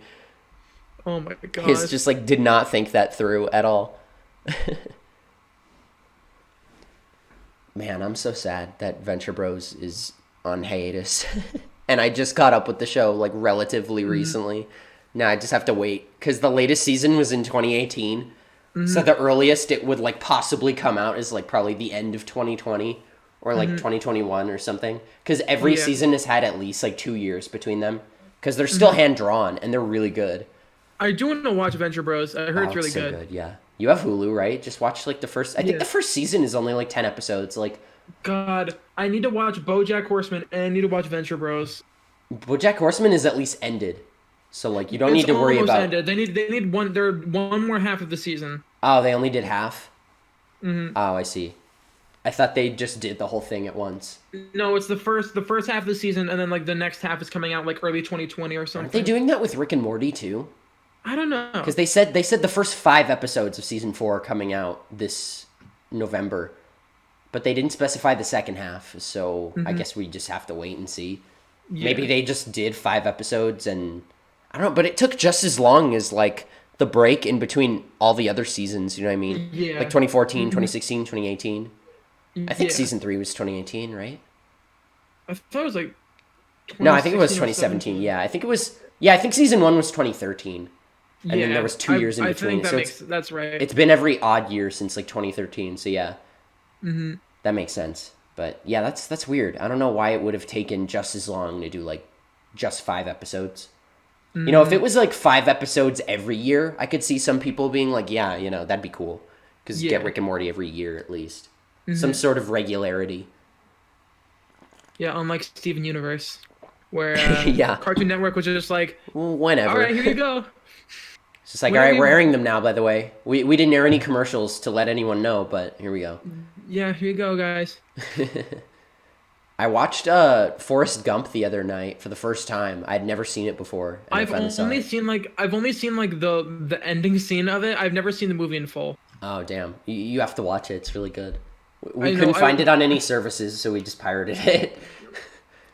Oh my His gosh. just like did not think that through at all. Man, I'm so sad that Venture Bros is on hiatus. And I just caught up with the show like relatively recently. Now I just have to wait because the latest season was in 2018. So the earliest it would like possibly come out is like probably the end of 2020 or like 2021 or something. Because every Yeah. season has had at least like 2 years between them. Because they're still hand drawn and they're really good. I do want to watch Venture Bros. I heard Oh, it's really so good. yeah. You have Hulu, right? Just watch like the first. I think Yeah. the first season is only like 10 episodes. Like God, I need to watch BoJack Horseman and I need to watch Venture Bros. BoJack Horseman is at least ended, so like you don't It's need to worry almost about. ended. They need one. They're one more half of the season. Oh, they only did half. Oh, I see. I thought they just did the whole thing at once. No, it's the first half of the season, and then like the next half is coming out like early 2020 or Aren't they something. doing that with Rick and Morty too? I don't know. Because they said the first 5 episodes of season 4 are coming out this November, but they didn't specify the second half. So I guess we just have to wait and see. Yeah. Maybe they just did 5 episodes and I don't know, but it took just as long as like the break in between all the other seasons, you know what I mean? Yeah. Like 2014, 2016, 2018. I think Yeah. season 3 was 2018, right? I thought it was like No, I think it was 2016 or 2017. 17. Yeah, I think it was. Yeah, I think season 1 was 2013, and then there Yeah, was 2 years in I between. think that So makes that's right. it's been every odd year since like 2013. So yeah, Hmm. that makes sense. But yeah, that's weird. I don't know why it would have taken just as long to do like just 5 episodes. You know, if it was like 5 episodes every year, I could see some people being like, yeah, you know, that'd be cool. Because Yeah. get Rick and Morty every year at least. Some sort of regularity. Yeah, unlike Steven Universe, where Yeah. Cartoon Network was just like, Whenever. all right, here you go. It's just like, all Whenever right, we're you- airing them now, by the way. We didn't air any commercials to let anyone know, but here we go. Yeah, here you go, guys. I watched Forrest Gump the other night for the first time. I'd never seen it before. And I I've finally saw only it. seen like the ending scene of it. I've never seen the movie in full. Oh, damn. You have to watch it. It's really good. We I know, couldn't find it on any services, so we just pirated it.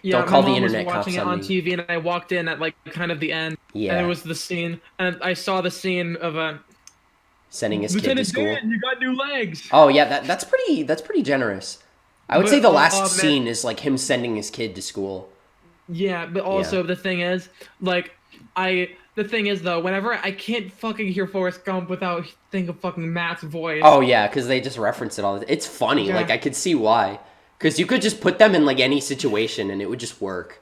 Yeah, Don't call my the mom was internet watching cops it on on me. TV, and I walked in at like kind of the end, Yeah. and it was the scene, and I saw the scene of Sending his kid to Lieutenant school. Dan, you got new legs. Oh yeah, that's pretty generous. I would say the last man, scene is like him sending his kid to school. Yeah, but also the thing is, like, the thing is though, whenever I can't fucking hear Forrest Gump without think of fucking Matt's voice. Oh yeah, because they just reference it all. It's funny. Yeah. Like I could see why. Because you could just put them in like any situation and it would just work.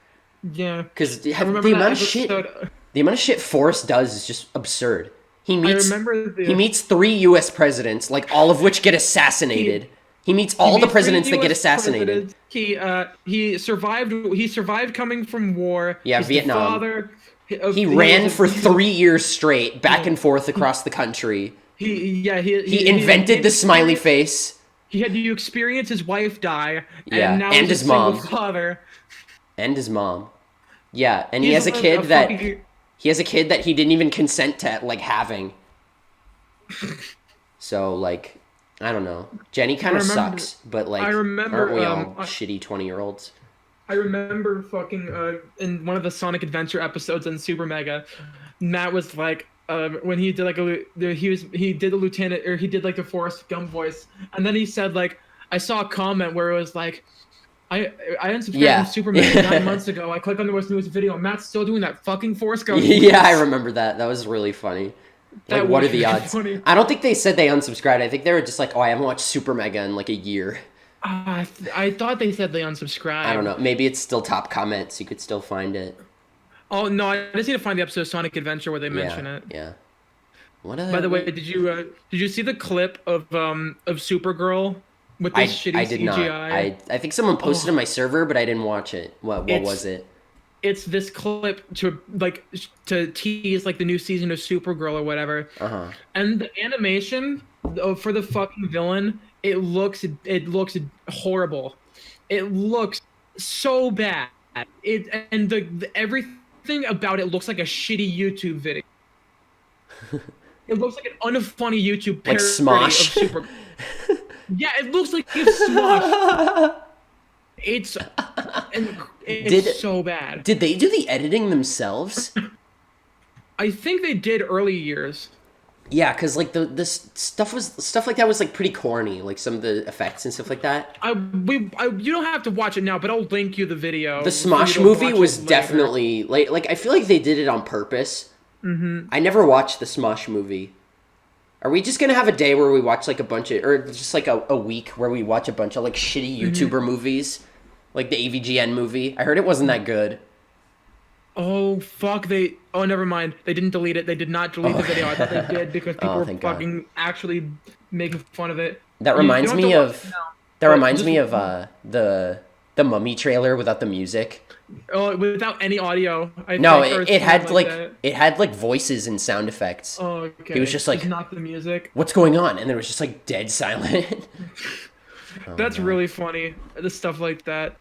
Yeah. Because I the remember amount that of shit, episode. the amount of shit Forrest does is just absurd. He remember the- he meets 3 U.S. presidents, like all of which get assassinated. He meets all the meets presidents three that get US assassinated. presidents. He survived coming from war. Yeah, He's the Vietnam. father He ran for 3 years straight, back and forth across the country. He Invented the smiley face. He had to experience his wife die, Yeah, and now and he's his a single mom. father. And his mom. Yeah, and he He's has a kid that fucking- he didn't even consent to like having. So like, I don't know. Jenny kind of remember- sucks, but like, I remember, aren't we all I- shitty 20-year-olds? I remember fucking in one of the Sonic Adventure episodes in Super Mega, Matt was like when he did like he did the lieutenant, or he did like the Forrest Gump voice, and then he said like, I saw a comment where it was like, I unsubscribed Yeah. from Super Mega 9 months ago. I clicked on the most newest video, and Matt's still doing that fucking Forrest Gump voice. Yeah, I remember that. That was really funny. Like, That what are was the really odds? funny. I don't think they said they unsubscribed. I think they were just like, oh, I haven't watched Super Mega in like a year. I thought they said they unsubscribed. I don't know. Maybe it's still top comments. You could still find it. Oh no, I just need to find the episode of Sonic Adventure where they mention Yeah, it. yeah. What other? By the way, did you see the clip of Supergirl with this shitty I did CGI? not. I think someone posted it on my server, but I didn't watch it. What was it? It's this clip to tease like the new season of Supergirl or whatever. Uh-huh. And the animation for the fucking villain, it looks horrible. It looks so bad. And the everything about it looks like a shitty YouTube video. It looks like an unfunny YouTube Like parody Smosh? of Super. Yeah, it looks like it's Smosh. It's so bad. Did they do the editing themselves? I think they did early years. Yeah, because like the stuff like that was like pretty corny, like some of the effects and stuff like that. You don't have to watch it now, but I'll link you the video. The for you Smosh to movie watch was it later. definitely like I feel like they did it on purpose. Mm-hmm. I never watched the Smosh movie. Are we just gonna have a day where we watch like a bunch of, or just like a week where we watch a bunch of like shitty YouTuber movies, like the AVGN movie? I heard it wasn't that good. Oh fuck! Oh, never mind. They didn't delete it. They did not delete the video. I thought they did because people were thank God. fucking actually making fun of it. That You reminds don't me have to of watch it now, that but reminds just- me of the Mummy trailer without the music. Oh, without any audio. No, think, or it had something like that. it had like voices and sound effects. Oh, okay. It was just like- not the music. What's going on? And there was just like dead silent. That's really funny. The stuff like that.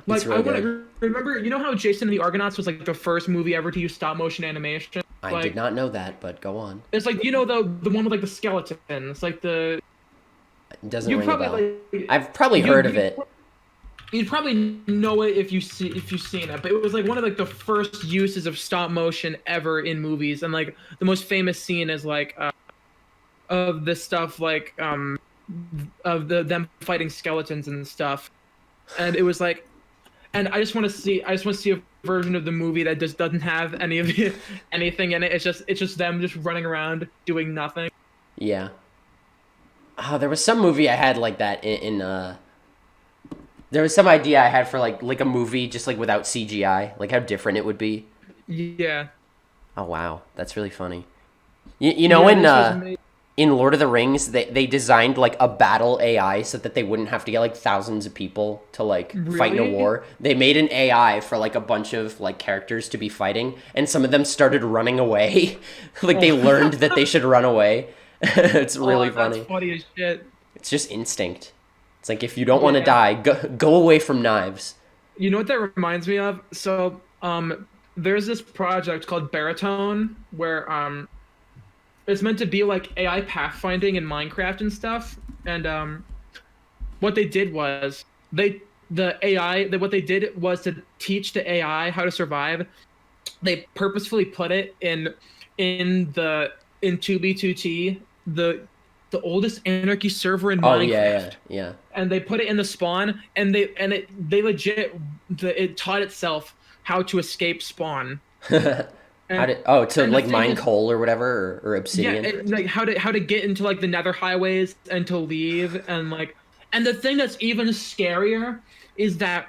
Like really I want good. to remember. You know how Jason and the Argonauts was like the first movie ever to use stop motion animation? I Like, did not know that, but go on. It's like, you know, the one with like the skeleton. It's like the It doesn't you ring a bell. probably like. I've probably you- heard of you- it. You'd probably know it if you've seen it, but it was like one of like the first uses of stop motion ever in movies, and like the most famous scene is like of this stuff like of them fighting skeletons and stuff, and it was like, and I just want to see a version of the movie that just doesn't have any of it, anything in it. It's just them just running around doing nothing. Yeah. Oh, there was some movie I had like that there was some idea I had for like a movie just like without CGI, like how different it would be. Yeah. Oh wow, that's really funny. You know Yeah, in this was made. in Lord of the Rings they designed like a battle AI so that they wouldn't have to get like thousands of people to like fight in a Really? war. They made an AI for like a bunch of like characters to be fighting, and some of them started running away. Like they Oh, learned that they should run away. It's really oh, that's funny. funny as shit. It's just instinct. It's like if you don't want to Yeah. die, go away from knives. You know what that reminds me of? So, there's this project called Baritone where it's meant to be like AI pathfinding in Minecraft and stuff. And what they did was what they did was to teach the AI how to survive. They purposefully put it in 2B2T, the oldest anarchy server in Oh yeah, Minecraft, yeah, and they put it in the spawn, and they legit it taught itself how to escape spawn. yeah. How And did to and the like thing mine is, coal or whatever or yeah, obsidian? like how to get into like the nether highways and to leave, and like, and the thing that's even scarier is that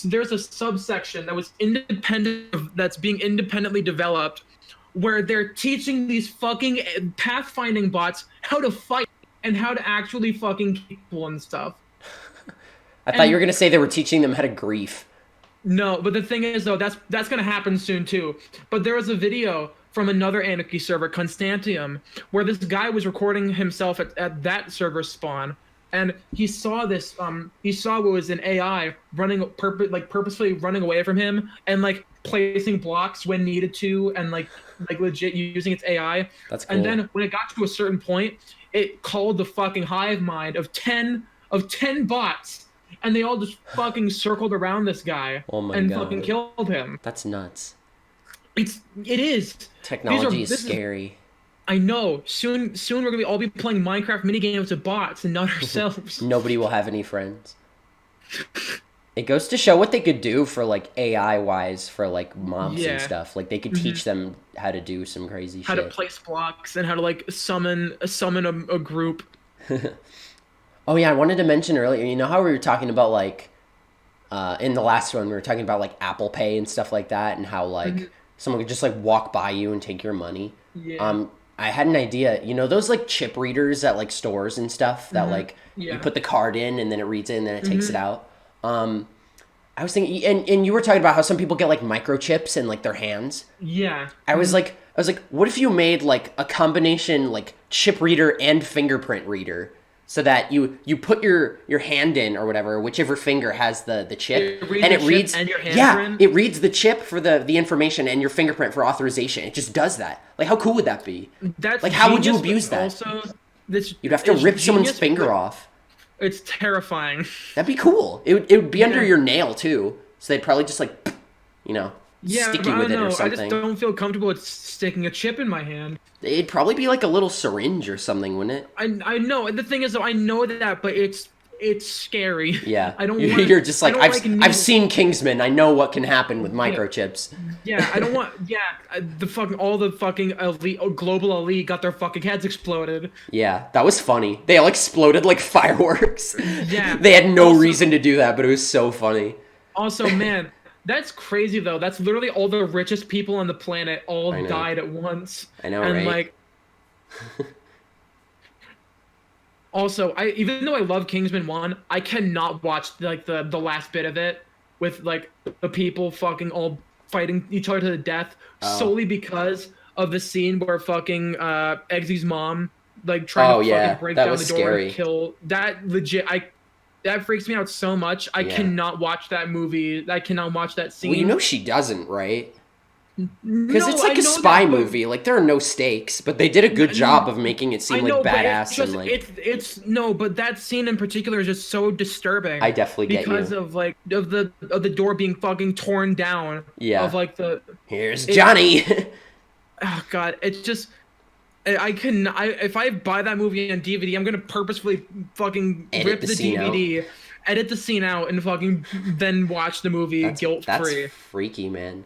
there's a subsection that was that's being independently developed, where they're teaching these fucking pathfinding bots how to fight and how to actually fucking kill people and stuff. I thought you were And gonna say they were teaching them how to grief. no, but the thing is though, that's gonna happen soon too. But there was a video from another anarchy server, Constantium, where this guy was recording himself at that server spawn, and he saw what was an AI purposefully running away from him and like placing blocks when needed to, and like legit using its AI. That's And cool. then when it got to a certain point, it called the fucking hive mind of 10 bots, and they all just fucking circled around this guy Oh my and fucking god, killed him. that's nuts. It is. Technology is This is. scary. I know. Soon we're gonna all be playing Minecraft minigames with bots and not ourselves. Nobody will have any friends. It goes to show what they could do for like AI wise for like mobs and Yeah. stuff. Like they could hmm teach them how to do some crazy How to shit. place blocks and how to like summon a group. Oh yeah, I wanted to mention earlier. You know how we were talking about like in the last one we were talking about like Apple Pay and stuff like that, and how like Mhm. someone could just like walk by you and take your money. Yeah. I had an idea. You know those like chip readers at like stores and stuff that hmm like you Yeah. put the card in and then it reads it and then it takes it hmm out. I was thinking, and you were talking about how some people get like microchips in like their hands. Yeah. I was like, what if you made like a combination like chip reader and fingerprint reader, so that you put your hand in or whatever, whichever finger has the chip, It reads and the it chip reads, and your yeah, handprint. it reads the chip for the information and your fingerprint for authorization. It just does that. Like how cool would that be? That's Like how would you genius, abuse but that? also this You'd have to is rip someone's genius, finger but off. it's terrifying. That'd be cool. It would be under Yeah. your nail too. So they'd probably just like, Yeah, stick but you I with don't it or know. I just something. don't feel comfortable with sticking a chip in my hand. It'd probably be like a little syringe or something, wouldn't it? I know. The thing is, though, I know that, but it's scary. Yeah. I don't want. You're just I like, don't I've like I've needles. seen Kingsman. I know what can happen with Yeah, microchips. yeah. I don't want. Yeah, the fucking all the fucking elite, global elite got their fucking heads exploded. Yeah, that was funny. They all exploded like fireworks. Yeah. They had no Also, reason to do that, but it was so funny. man, that's crazy though. That's literally all the richest people on the planet all I know. died at once, I know, and right? like. Also, I even though I love Kingsman 1, I cannot watch like the last bit of it with like the people fucking all fighting each other to the death Oh. solely because of the scene where fucking Eggsy's mom like trying Oh to yeah, fucking break that down was the door and scary. kill that legit I that freaks me out so much. I Yeah. cannot watch that movie. I cannot watch that Well, you scene. know she doesn't, right? Because No, it's I like a know spy that, but movie. Like there are no stakes, but they did a good job of making it I seem like know, but it's badass and just like it's no, but that scene in particular is just so I disturbing definitely get because you. of like of the door being fucking torn down Yeah. of like the Here's it Johnny. oh god, it's just I can I if I buy that movie on DVD, I'm gonna purposefully fucking Edit rip the the scene out. DVD, edit the scene out, and fucking then watch the movie guilt That's free. freaky, man.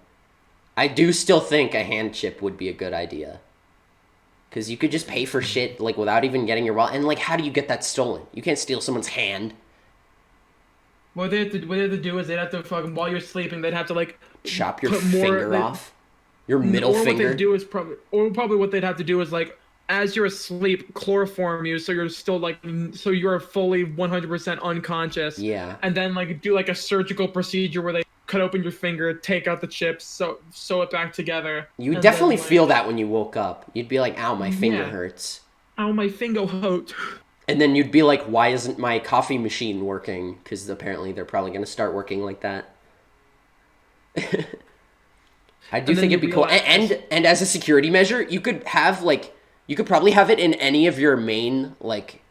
I do still think a hand chip would be a good idea. Because you could just pay for shit like without even getting your wallet. And like, how do you get that stolen? You can't steal someone's hand. What they have to do is they'd have to fucking while you're sleeping, they'd have to like Chop your put more. finger off. Your middle Or what they finger. do is probably what they'd have to do is like as you're asleep chloroform you so you're still like so you're fully 100% unconscious, Yeah. and then like do like a surgical procedure where they cut open your finger, take out the chips, sew it back together, You would and definitely then like feel that when you woke up. You'd be like, ow, my finger yeah, hurts. ow my finger hurt. And then you'd be like, why isn't my coffee machine working? Because apparently they're probably going to start working like that. I do And then think you it'd be cool. realize And as a security measure, you could have like you could probably have it in any of your main like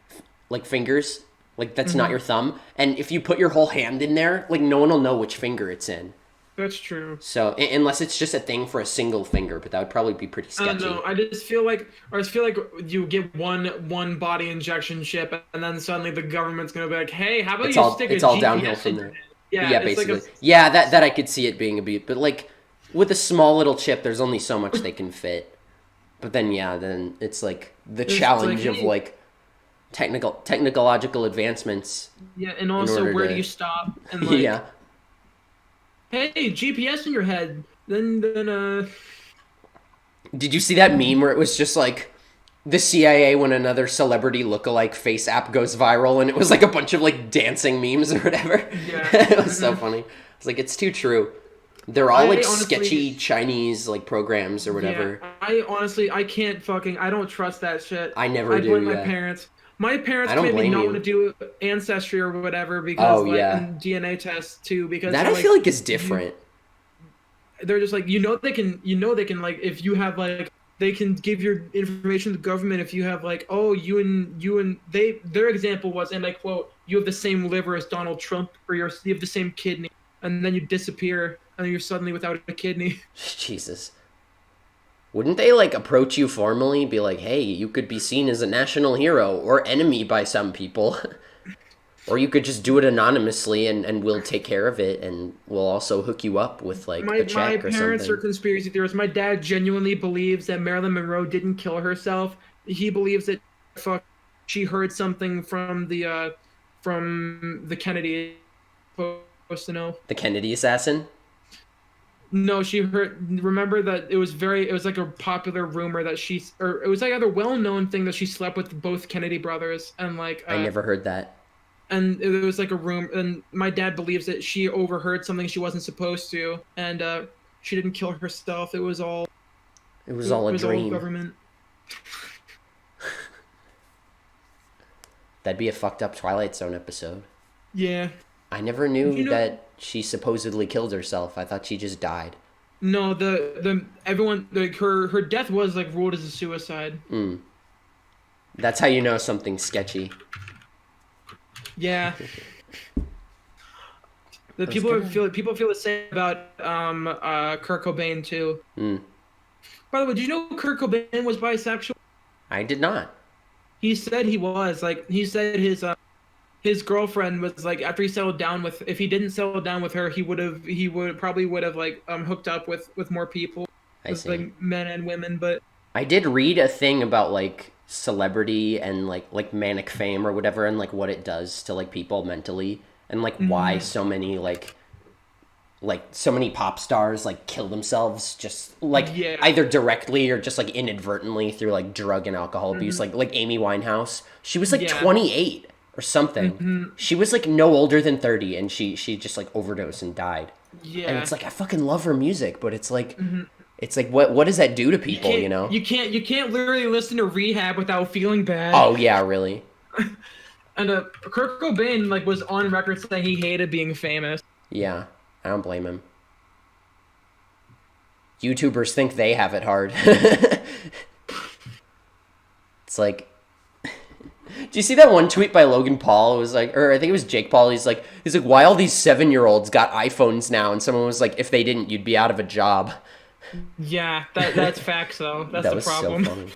fingers, like that's not your thumb. And if you put your whole hand in there, like no one will know which finger it's in. That's true. So unless it's just a thing for a single finger, but that would probably be pretty I don't sketchy. know. I just feel like you get one body injection chip, and then suddenly the government's gonna be like, "Hey, how about you stick a It's all GPS downhill from in there. your head?" Yeah, Yeah, it's like basically. Yeah, that I could see it being a bit, but like with a small little chip, there's only so much they can fit. But then yeah, then it's like the it's challenge like, of hey, like technological advancements yeah, and in also order where do to you stop? And like, yeah. hey, GPS in your head. Then Did you see that meme where it was just like the CIA when another celebrity lookalike face app goes viral and it was like a bunch of like dancing memes or whatever? yeah. It was so funny. It's like it's too true. They're all I like honestly, sketchy Chinese like programs or whatever. yeah, I honestly I can't fucking I don't trust that shit. I never I do, blame my yeah. parents. My parents I don't made me blame not you. want to do ancestry or whatever because Oh like yeah. and DNA tests too because That they're I like feel like is different. they're just like they can like if you have like they can give your information to the government if you have like oh you and they their example was and I quote you have the same liver as Donald Trump or you have the same kidney and then you disappear and then you're suddenly without a kidney. Jesus. Wouldn't they like approach you formally, be like, "Hey, you could be seen as a national hero or enemy by some people." Or you could just do it anonymously and we'll take care of it and we'll also hook you up with like My a check or parents are something. conspiracy theorists. My dad genuinely believes that Marilyn Monroe didn't kill herself. He believes that fuck she heard something from the Kennedy supposed to know. The Kennedy assassin? No, she heard. Remember that it was very. It was like a popular rumor that she, or it was like either well-known thing that she slept with both Kennedy brothers, and like, I never heard that. and it was like a rumor. And my dad believes that she overheard something she wasn't supposed to, and she didn't kill herself. It was all. It was all a It was all dream. government. That'd be a fucked up Twilight Zone episode. Yeah. I never knew You know- that she supposedly killed herself. I thought she just died. No, the everyone like her death was like ruled as a suicide. That's how you know something's sketchy. Yeah. The was people feel the same about Kurt Cobain too. By the way, did you know Kurt Cobain was bisexual? I did not. He said he was like he said his girlfriend was like after he settled down with if he didn't settle down with her he would probably would have like hooked up with more people I with see. like men and women but I did read a thing about like celebrity and like manic fame or whatever and like what it does to like people mentally and like why so many like so many pop stars like kill themselves just like Yeah. either directly or just like inadvertently through like drug and alcohol abuse like Amy Winehouse. She was like Yeah. 28 or something. She was like no older than 30 and she just like overdosed and died. yeah. And it's like I fucking love her music, but it's like it's like what does that do to people, you know? you can't literally listen to Rehab without feeling bad. Oh yeah, really. And Kurt Cobain like was on record saying he hated being famous. Yeah, I don't blame him. YouTubers think they have it hard. It's like, do you see that one tweet by Logan Paul? It was like, or I think it was Jake Paul. He's like, why all these 7-year-olds got iPhones now? And someone was like, if they didn't, you'd be out of a job. Yeah, that's facts though. That's That the was problem. so funny.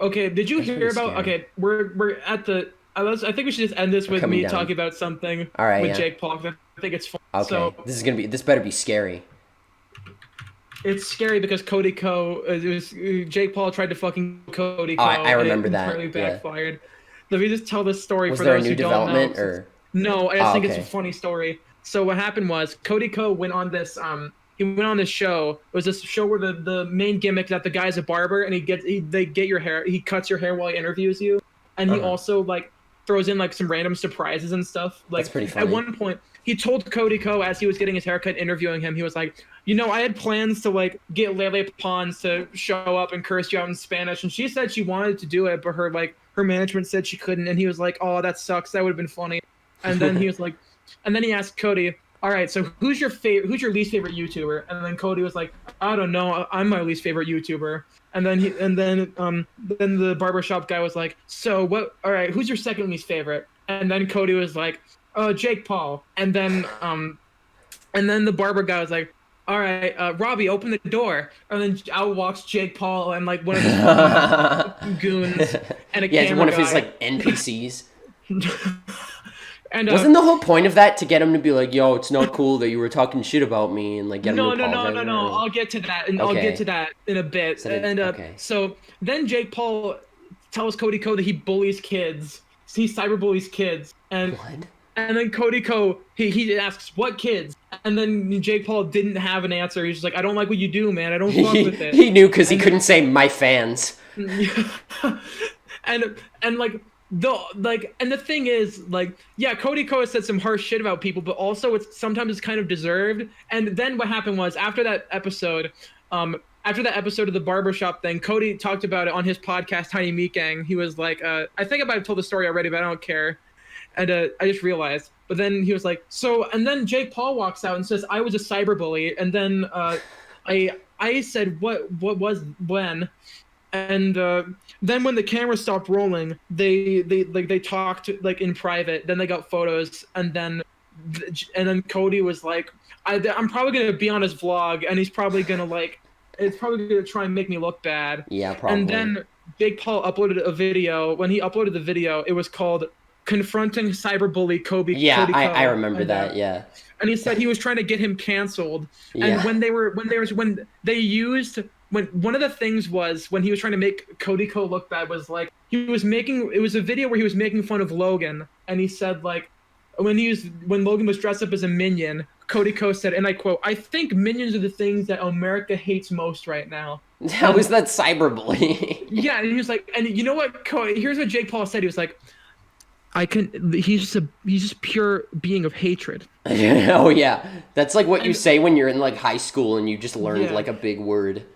Okay, did you hear about? scary. Okay, we're at the. I think we should just end this with coming me down. talking about something All right, with yeah. Jake Paul. 'Cause I think it's fun. Okay, So this better be scary. it's scary because Cody Ko, Jake Paul tried to fucking Cody Ko. Oh, I remember and it that, entirely yeah. backfired. Let me just tell this story Was for there a those new who development don't know. or? No, I just think okay. it's a funny story. So what happened was Cody Ko went on this he went on this show. It was this show where the main gimmick is that the guy's a barber and they get your hair, he cuts your hair while he interviews you, and he also like throws in like some random surprises and stuff. Like That's pretty funny. at one point he told Cody Ko as he was getting his haircut interviewing him, he was like, you know, I had plans to like get Lele Pons to show up and curse you out in Spanish, and she said she wanted to do it, but her management said she couldn't, and he was like, oh, that sucks, that would have been funny. And then he was like, and then he asked Cody, all right, so who's your least favorite YouTuber? And then Cody was like, I don't know, I'm my least favorite YouTuber. And then then the barbershop guy was like, so what? All right, who's your second least favorite? And then Cody was like, Jake Paul. And then the barber guy was like, all right, Robbie, open the door. And then out walks Jake Paul and like one of his goons and a camera one of guy. his like NPCs. And Wasn't the whole point of that to get him to be like, yo, it's not cool that you were talking shit about me and like get him to apologize? No. I'll get to that, and I'll get to that in a bit. So then Jake Paul tells Cody Ko that he bullies kids. He cyberbullies kids, and What? and then Cody Ko he asks what kids, and then Jake Paul didn't have an answer. He's just like, I don't like what you do, man. I don't fuck with it. He knew because he couldn't say my fans. and like. And the thing is, like, yeah, Cody Ko has said some harsh shit about people, but also sometimes it's kind of deserved. And then what happened was after that episode of the barbershop thing, Cody talked about it on his podcast, Tiny Meat Gang. He was like, I think I might have told the story already, but I don't care. And I just realized. But then he was like, and then Jake Paul walks out and says, I was a cyberbully. And then I said, what was when? And then when the camera stopped rolling, they talked like in private. Then they got photos, and then Cody was like, I'm probably gonna be on his vlog, and he's probably gonna it's probably gonna try and make me look bad. Yeah, probably. And then Jake Paul uploaded a video. When he uploaded the video, it was called "Confronting Cyberbully Kobe." Yeah, Cody Ko. I remember that. Yeah. And he said he was trying to get him canceled. Yeah. And one of the things was when he was trying to make Cody Ko look bad was like it was a video where he was making fun of Logan, and he said like when Logan was dressed up as a minion, Cody Ko said, and I quote, I think minions are the things that America hates most right now. How was that cyberbullying? Yeah, and he was like, and you know what, here's what Jake Paul said. He was like, he's just pure being of hatred. Oh yeah, that's like what you say when you're in like high school and you just learned like a big word.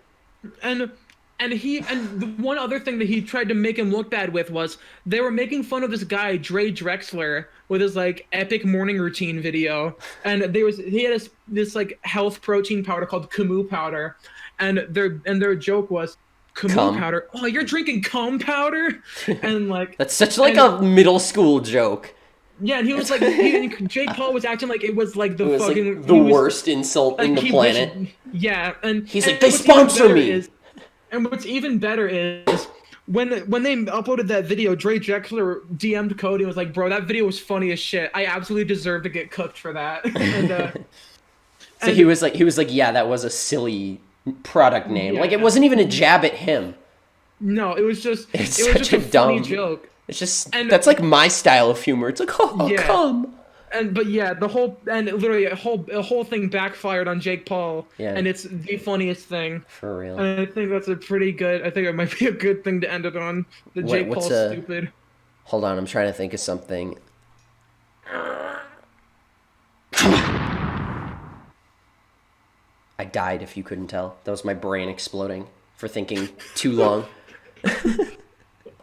And the one other thing that he tried to make him look bad with was they were making fun of this guy Dre Drexler with his like epic morning routine video, and he had this like health protein powder called Camus powder, and their joke was Camus powder. Oh, you're drinking cum powder, and like that's such like a middle school joke. Yeah, and he was like, Jake Paul was acting like it was like the worst insult in the planet. And he's like, they sponsor me. And what's even better is when they uploaded that video, Dre Drexler DM'd Cody and was like, bro, that video was funny as shit. I absolutely deserve to get cooked for that. So he was like, yeah, that was a silly product name. Like it wasn't even a jab at him. No, it was just such a dumb funny joke. It's just that's like my style of humor. It's like, come. The whole thing backfired on Jake Paul. Yeah. And it's the funniest thing. For real. And I think that's I think it might be a good thing to end it on. Jake Paul's stupid. Hold on, I'm trying to think of something. I died, if you couldn't tell. That was my brain exploding for thinking too long.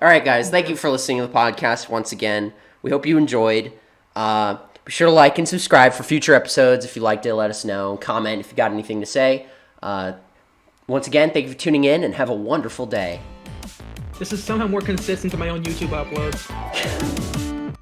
All right, guys. Thank you for listening to the podcast once again. We hope you enjoyed. Be sure to like and subscribe for future episodes. If you liked it, let us know. Comment if you got anything to say. Once again, thank you for tuning in and have a wonderful day. This is somehow more consistent to my own YouTube uploads.